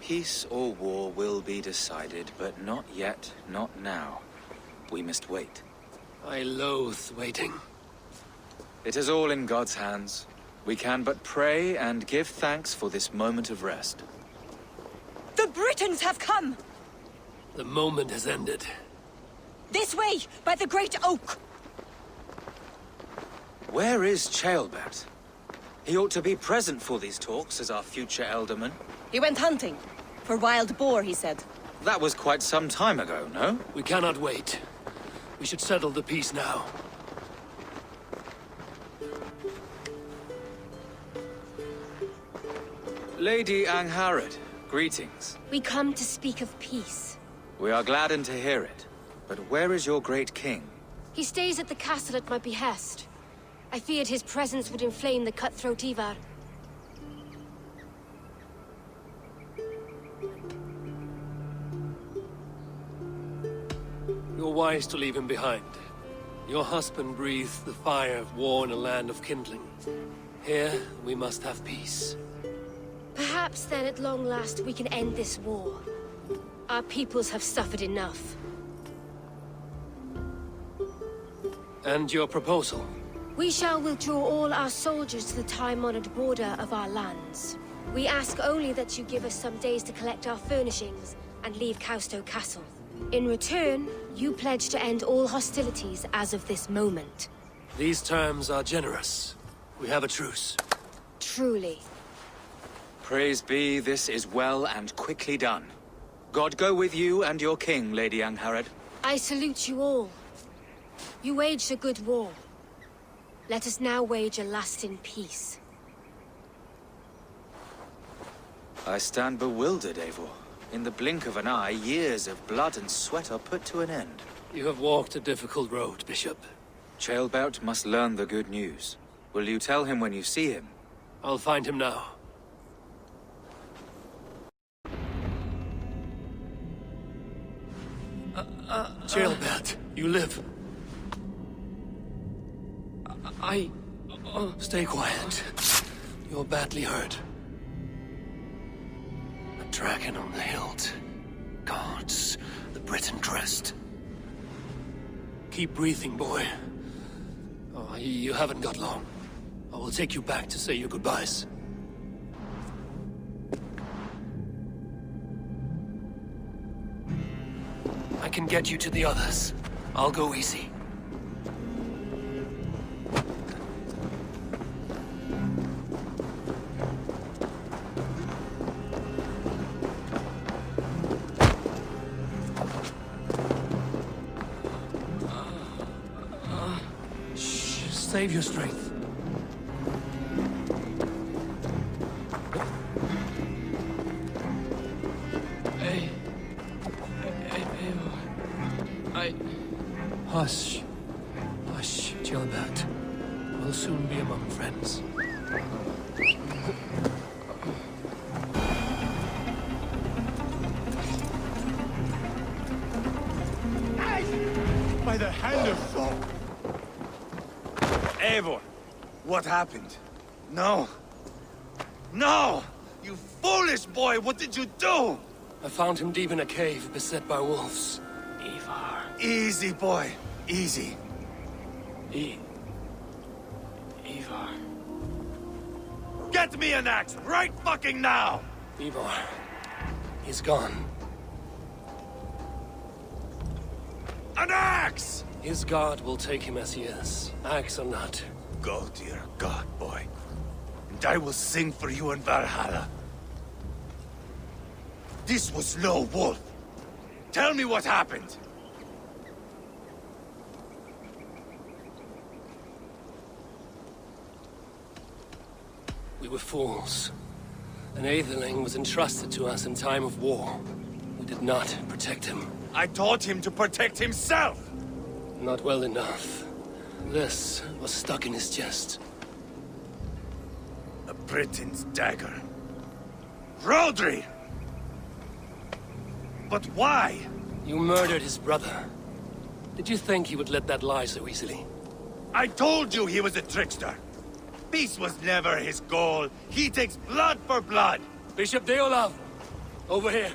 Peace or war will be decided, but not yet, not now. We must wait. I loathe waiting. It is all in God's hands. We can but pray and give thanks for this moment of rest. The Britons have come! The moment has ended. This way, by the great oak! Where is Ceolbert? He ought to be present for these talks as our future alderman. He went hunting. For wild boar, he said. That was quite some time ago, no? We cannot wait. We should settle the peace now. Lady Angharad, greetings. We come to speak of peace. We are gladdened to hear it. But where is your great king? He stays at the castle at my behest. I feared his presence would inflame the cutthroat Ivarr. You're wise to leave him behind. Your husband breathed the fire of war in a land of kindling. Here, we must have peace. Perhaps then at long last we can end this war. Our peoples have suffered enough. And your proposal? We shall withdraw all our soldiers to the time-honored border of our lands. We ask only that you give us some days to collect our furnishings and leave Causto Castle. In return, you pledge to end all hostilities as of this moment. These terms are generous. We have a truce. Truly. Praise be, this is well and quickly done. God go with you and your king, Lady Angharad. I salute you all. You waged a good war. Let us now wage a lasting peace. I stand bewildered, Eivor. In the blink of an eye, years of blood and sweat are put to an end. You have walked a difficult road, Bishop. Ceolbert must learn the good news. Will you tell him when you see him? I'll find him now. Ceolbert, you live. Stay quiet. You're badly hurt. A dragon on the hilt. Guards, the Briton crest. Keep breathing, boy. Oh, you haven't got long. I will take you back to say your goodbyes. I can get you to the others. I'll go easy. Save your strength. Hush. Hush, Ceolbert. We'll soon be among friends. By the hand of Thor! Eivor, what happened? No. No! You foolish boy, what did you do? I found him deep in a cave, beset by wolves. Ivarr. Easy, boy. Easy. Ivarr. Get me an axe, right fucking now! Ivarr. He's gone. An axe! His god will take him as he is, axe or not. Go to your god, boy. And I will sing for you in Valhalla. This was no wolf. Tell me what happened. We were fools. An Aetherling was entrusted to us in time of war. We did not protect him. I taught him to protect himself! Not well enough. This was stuck in his chest. A Briton's dagger. Rodri! But why? You murdered his brother. Did you think he would let that lie so easily? I told you he was a trickster. Peace was never his goal. He takes blood for blood. Bishop Deolav! Over here.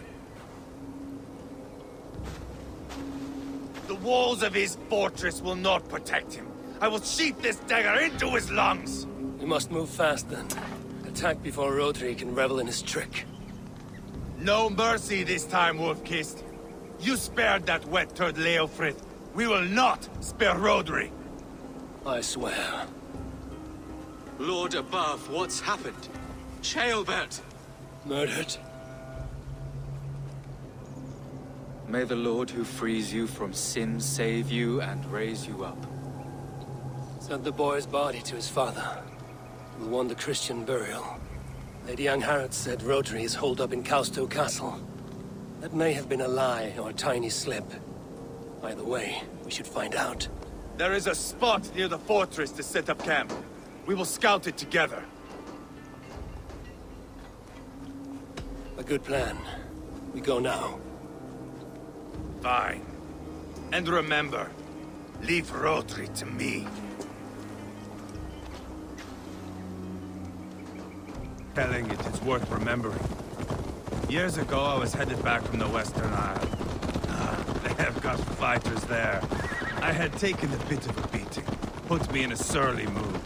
The walls of his fortress will not protect him. I will sheath this dagger into his lungs. We must move fast then. Attack before Rodri can revel in his trick. No mercy this time, Wolf-Kissed. You spared that wet turd Leofrith. We will not spare Rodri. I swear. Lord above, what's happened? Ceolbert! Murdered. May the Lord who frees you from sin save you and raise you up. Sent the boy's body to his father. We'll want the Christian burial. Lady Angharad said Rodri is holed up in Causto Castle. That may have been a lie or a tiny slip. Either way, we should find out. There is a spot near the fortress to set up camp. We will scout it together. A good plan. We go now. Fine. And remember, leave Rhodri to me. Telling it is worth remembering. Years ago, I was headed back from the Western Isle. They have got fighters there. I had taken a bit of a beating. Put me in a surly mood.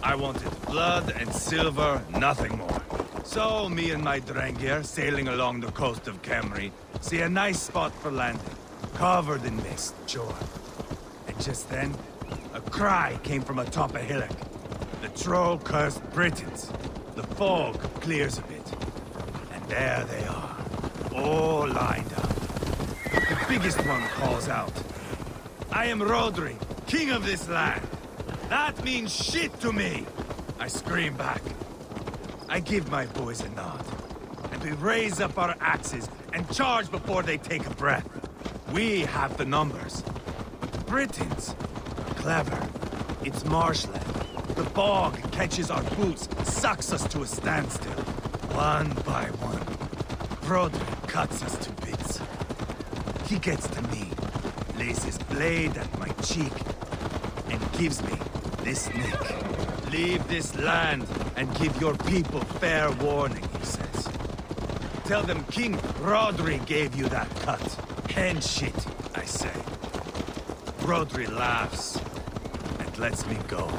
I wanted blood and silver, nothing more. So, me and my Drengir, sailing along the coast of Kemri, see a nice spot for landing. Covered in mist, sure. And just then, a cry came from atop a hillock. The troll cursed Britons. The fog clears a bit. And there they are, all lined up. The biggest one calls out, "I am Rhodri, king of this land. That means shit to me!" I scream back. I give my boys a nod. And we raise up our axes and charge before they take a breath. We have the numbers. But the Britons are clever. It's marshland. The fog catches our boots, sucks us to a standstill. One by one, Rhodri cuts us to bits. He gets to me, lays his blade at my cheek, and gives me this nick. Leave this land and give your people fair warning, he says. Tell them King Rhodri gave you that cut. And shit, I say. Rhodri laughs and lets me go.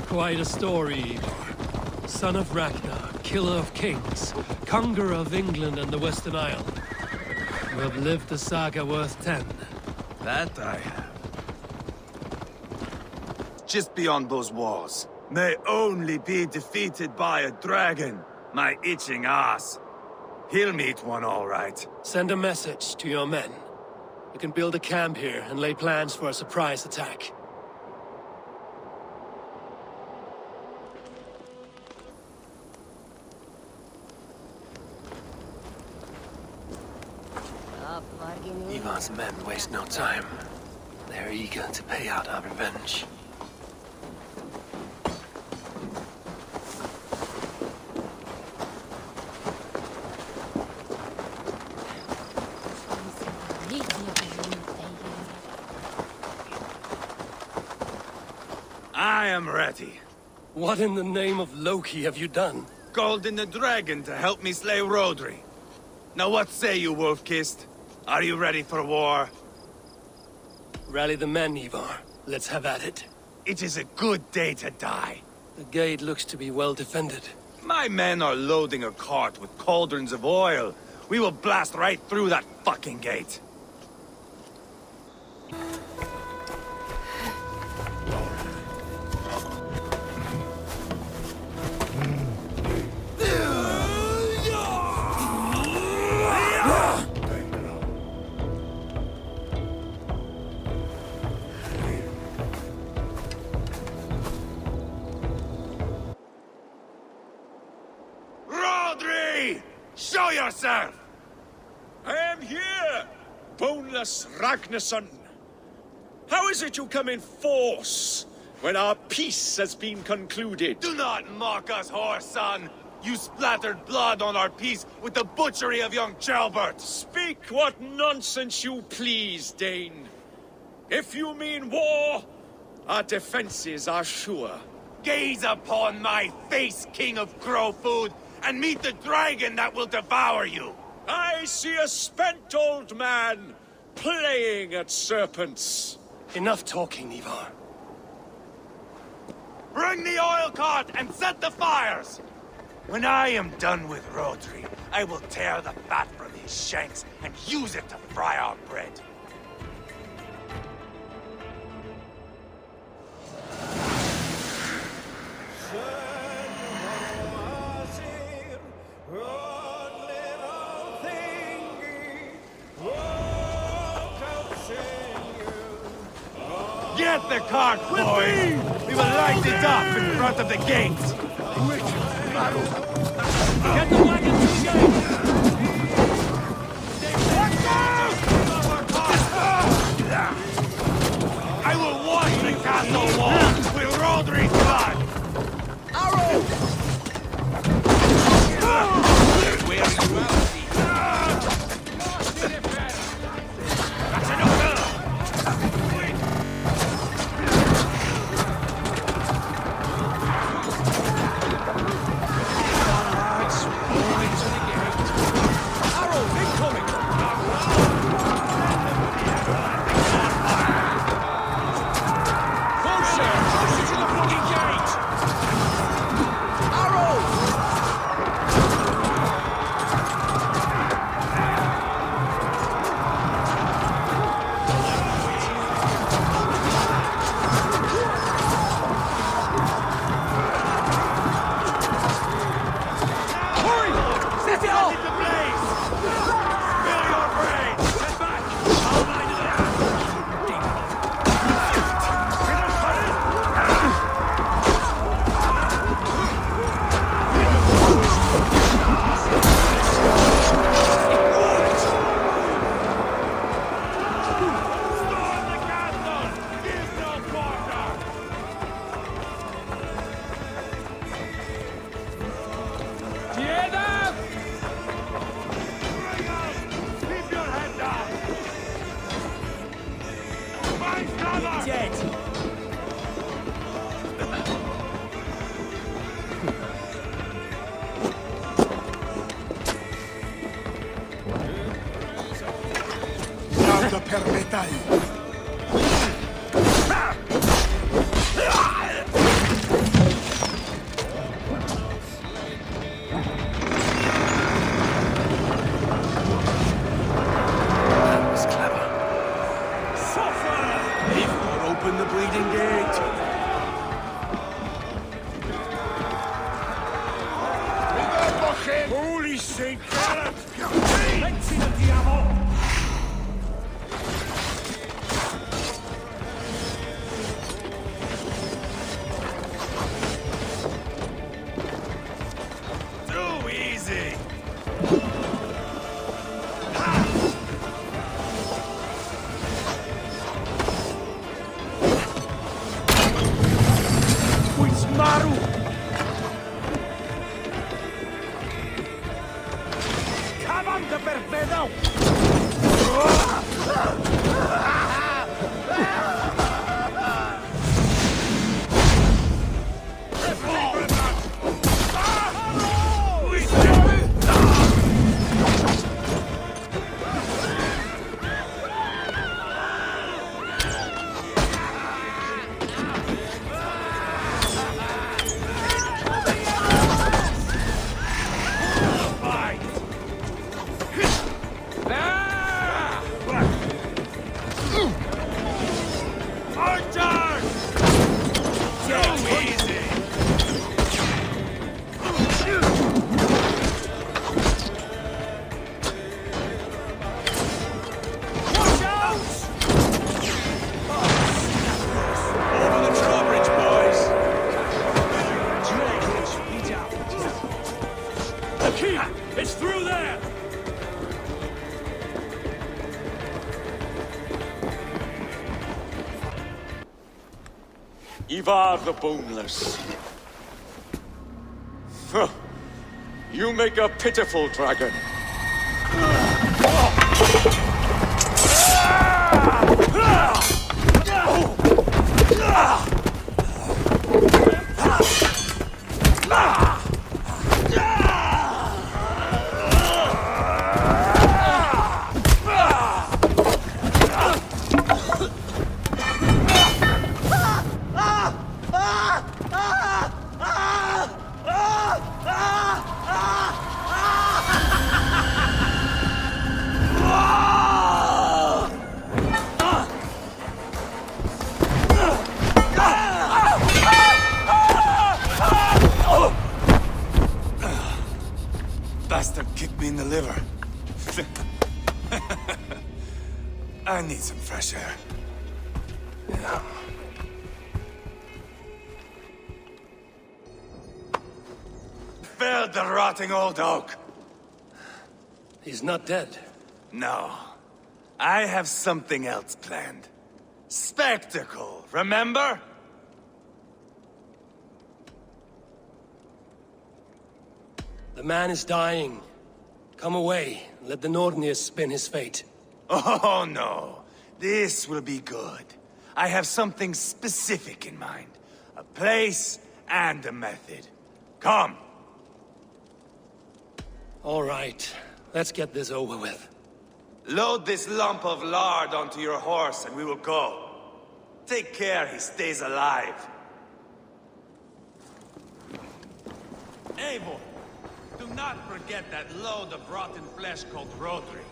Quite a story, Eivor. Son of Ragnar, killer of kings, conqueror of England and the Western Isle. You have lived a saga worth 10. That I have. Just beyond those walls. May only be defeated by a dragon, my itching ass. He'll meet one all right. Send a message to your men. We can build a camp here and lay plans for a surprise attack. Ivar's men waste no time. They're eager to pay out our revenge. I am ready. What in the name of Loki have you done? Called in the dragon to help me slay Rhodri. Now what say you, Wolf-Kissed? Are you ready for war? Rally the men, Ivarr. Let's have at it. It is a good day to die. The gate looks to be well defended. My men are loading a cart with cauldrons of oil. We will blast right through that fucking gate. Show yourself! I am here, boneless Ragnarsson. How is it you come in force when our peace has been concluded? Do not mock us, whore son! You splattered blood on our peace with the butchery of young Chalbert! Speak what nonsense you please, Dane. If you mean war, our defenses are sure. Gaze upon my face, king of crow food, and meet the dragon that will devour you! I see a spent old man playing at serpents. Enough talking, Eivor. Bring the oil cart and set the fires! When I am done with Rhodri, I will tear the fat from his shanks and use it to fry our bread. Get the cart, boys! We will light it up in front of the gate! Get the wagon to the gate! Let's go! was clever. Eivor, open the bleeding gate. Holy Saint Garrett! Too easy! Maru! Cavan de Perpedo! It's through there! Ivarr the Boneless. Huh. You make a pitiful dragon. Bastard kicked me in the liver. I need some fresh air. Yeah. Felled the rotting old oak. He's not dead. No. I have something else planned. Spectacle, remember? The man is dying. Come away. Let the Nordnir spin his fate. Oh, no. This will be good. I have something specific in mind. A place and a method. Come. All right. Let's get this over with. Load this lump of lard onto your horse and we will go. Take care he stays alive. Eivor, do not forget that load of rotten flesh called Rodri.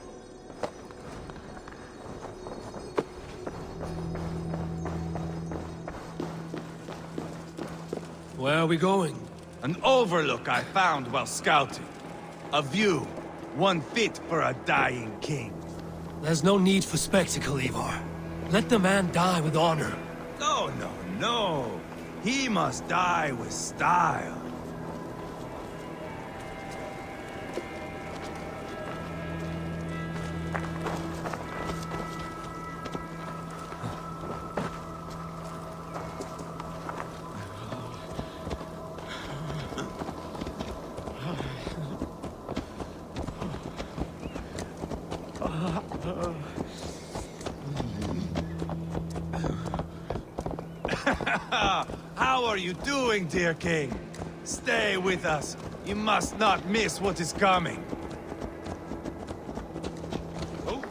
Where are we going? An overlook I found while scouting. A view, one fit for a dying king. There's no need for spectacle, Eivor. Let the man die with honor. No, no, no. He must die with style. How are you doing, dear king? Stay with us. You must not miss what is coming. Oh.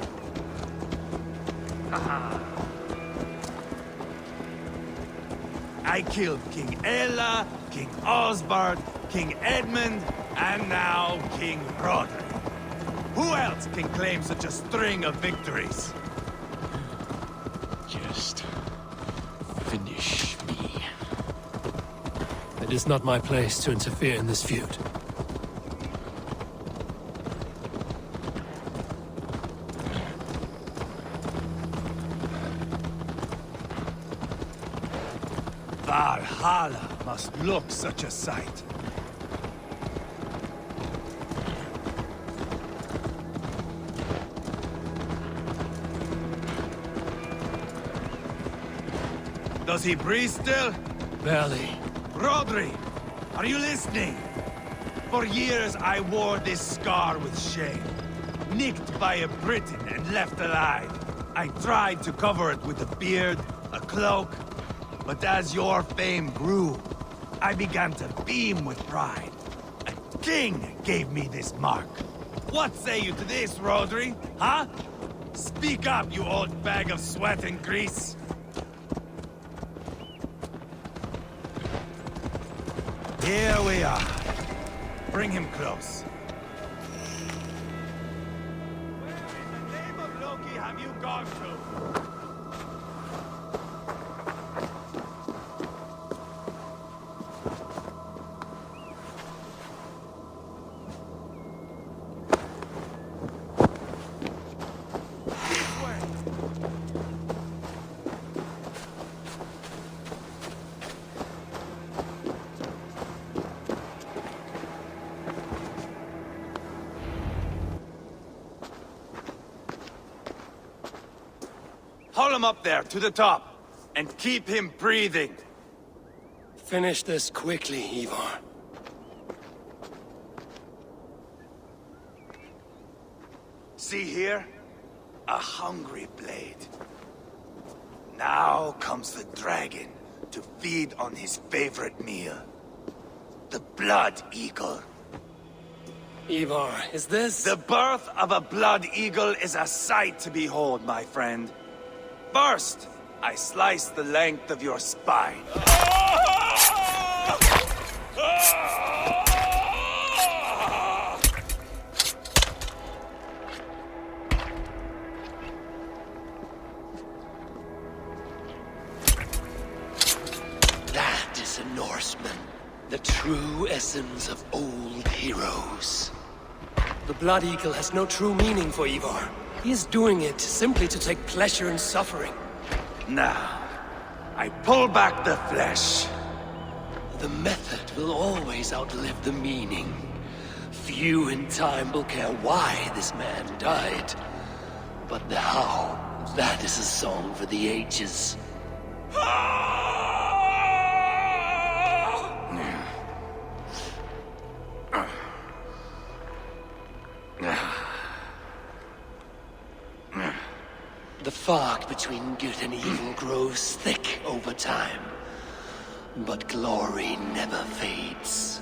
I killed King Ella, King Osbert, King Edmund, and now King Roderick. Who else can claim such a string of victories? Just finish me. It is not my place to interfere in this feud. Valhalla must look such a sight. Does he breathe still? Barely. Rodri, are you listening? For years I wore this scar with shame. Nicked by a Briton and left alive. I tried to cover it with a beard, a cloak, but as your fame grew, I began to beam with pride. A king gave me this mark. What say you to this, Rodri? Huh? Speak up, you old bag of sweat and grease. Here we are. Bring him close. Where in the name of Loki have you gone to? Haul him up there, to the top, and keep him breathing. Finish this quickly, Eivor. See here? A hungry blade. Now comes the dragon to feed on his favorite meal. The blood eagle. Ivarr, is this? The birth of a blood eagle is a sight to behold, my friend. First, I slice the length of your spine. That is a Norseman. The true essence of old heroes. The Blood Eagle has no true meaning for Ivarr. He is doing it simply to take pleasure in suffering. Now, I pull back the flesh. The method will always outlive the meaning. Few in time will care why this man died. But the how, that is a song for the ages. The fog between good and evil grows thick over time. But glory never fades.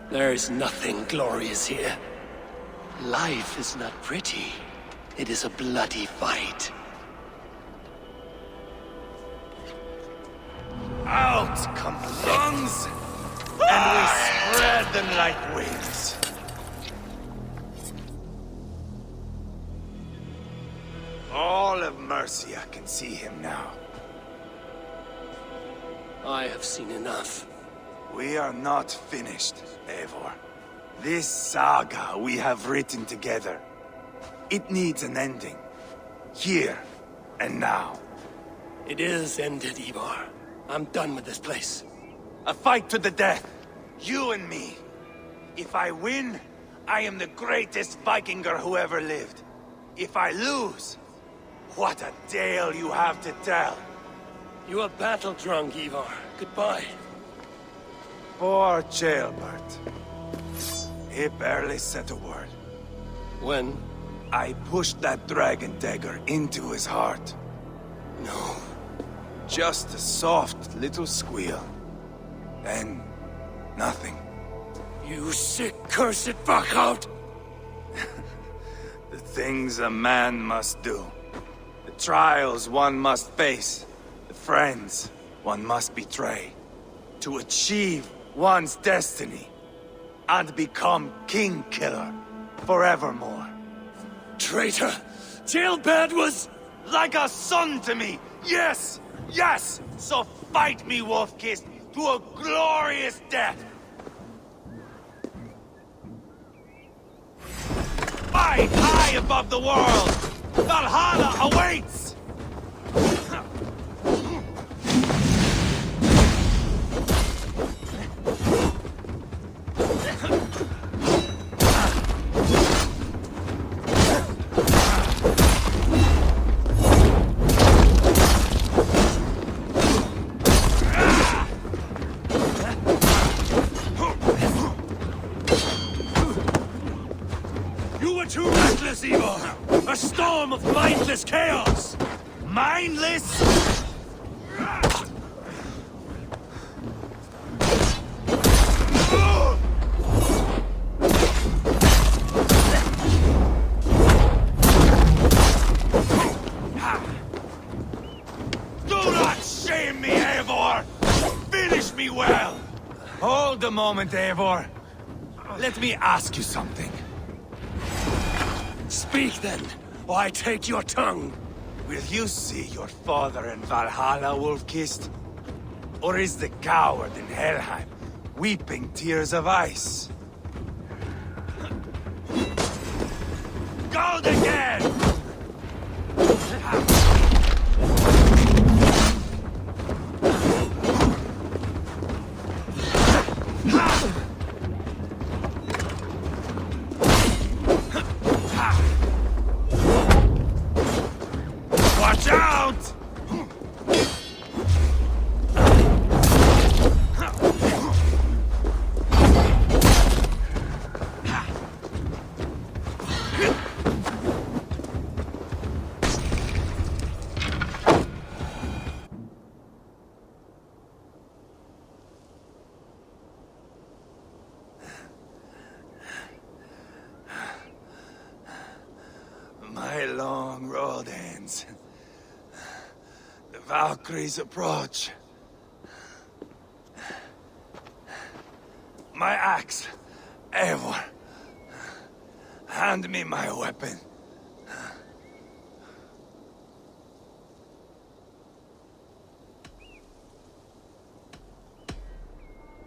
There is nothing glorious here. Life is not pretty. It is a bloody fight. Out come the lungs, and we spread them like wings. All of Mercia can see him now. I have seen enough. We are not finished, Eivor. This saga we have written together, it needs an ending. Here and now. It is ended, Ivarr. I'm done with this place. A fight to the death. You and me. If I win, I am the greatest Vikinger who ever lived. If I lose, what a tale you have to tell. You are battle-drunk, Ivarr. Goodbye. Poor Jailbert. He barely said a word. When? I pushed that dragon dagger into his heart. No. Just a soft little squeal. Then, nothing. You sick, cursed fuck-out! The things a man must do. The trials one must face. The friends one must betray to achieve one's destiny and become king killer forevermore. Traitor! Jailbird was like a son to me! Yes! Yes! So fight me, Wolf-Kissed, to a glorious death! Fight high above the world! Valhalla awaits! Too reckless, Eivor! A storm of mindless chaos! Mindless? Do not shame me, Eivor! Finish me well! Hold a moment, Eivor. Let me ask you something. Speak then, or I take your tongue. Will you see your father in Valhalla, Wolf-Kissed? Or is the coward in Helheim weeping tears of ice? Gold again! Watch out! My long road ends. The Valkyries approach. My axe, Eivor. Hand me my weapon.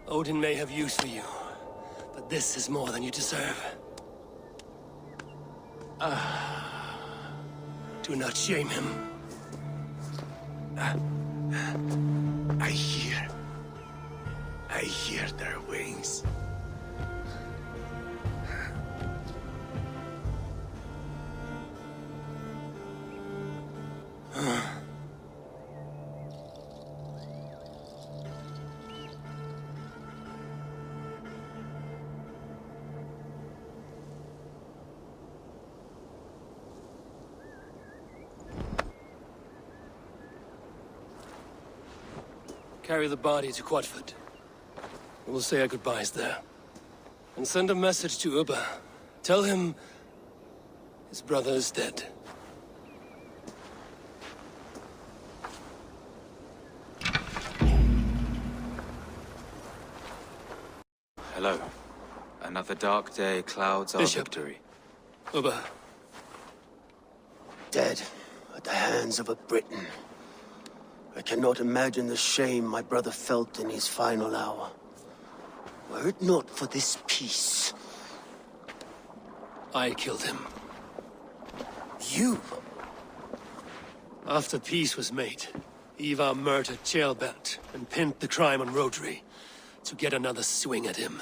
Odin may have use for you, but this is more than you deserve. Do not shame him. I hear their wings. Carry the body to Quatford. We'll say our goodbyes there. And send a message to Ubba. Tell him his brother is dead. Hello. Another dark day clouds our Bishop. victory. Ubba. Dead at the hands of a Briton. I cannot imagine the shame my brother felt in his final hour. Were it not for this peace. I killed him. You? After peace was made, Ivarr murdered Jailbert and pinned the crime on Rodri to get another swing at him.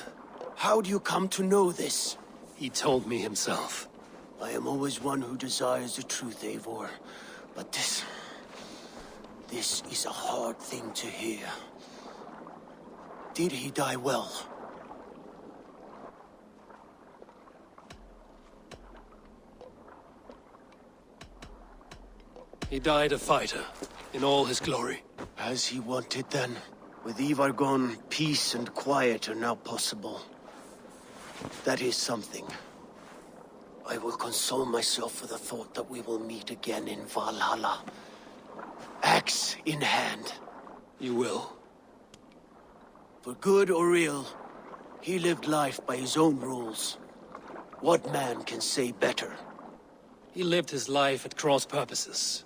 How do you come to know this? He told me himself. I am always one who desires the truth, Eivor. But this is a hard thing to hear. Did he die well? He died a fighter, in all his glory. As he wanted then. With Ivarr gone, peace and quiet are now possible. That is something. I will console myself with the thought that we will meet again in Valhalla. Axe in hand. You will. For good or ill, he lived life by his own rules. What man can say better? He lived his life at cross purposes.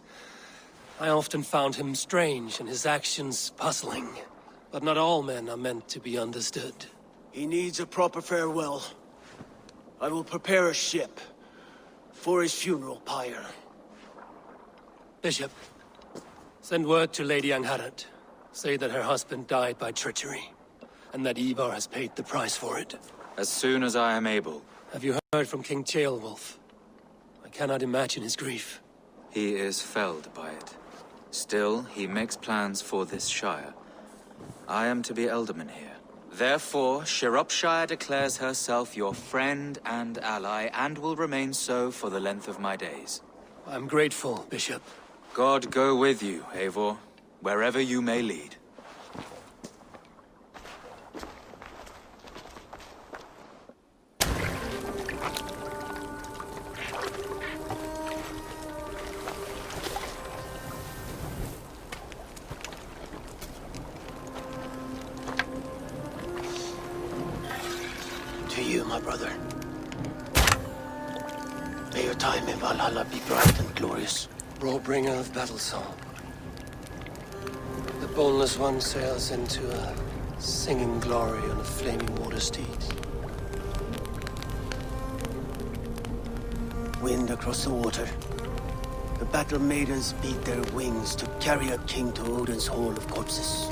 I often found him strange and his actions puzzling. But not all men are meant to be understood. He needs a proper farewell. I will prepare a ship for his funeral pyre. Bishop, send word to Lady Angharad. Say that her husband died by treachery, and that Ivarr has paid the price for it. As soon as I am able. Have you heard from King Ceolwulf? I cannot imagine his grief. He is felled by it. Still, he makes plans for this shire. I am to be Elderman here. Therefore, Shropshire declares herself your friend and ally, and will remain so for the length of my days. I'm grateful, Bishop. God go with you, Eivor, wherever you may lead. To you, my brother. May your time in Valhalla be bright and glorious. Bringer of battle song. The boneless one sails into a singing glory on a flaming water steed. Wind across the water. The battle maidens beat their wings to carry a king to Odin's Hall of Corpses.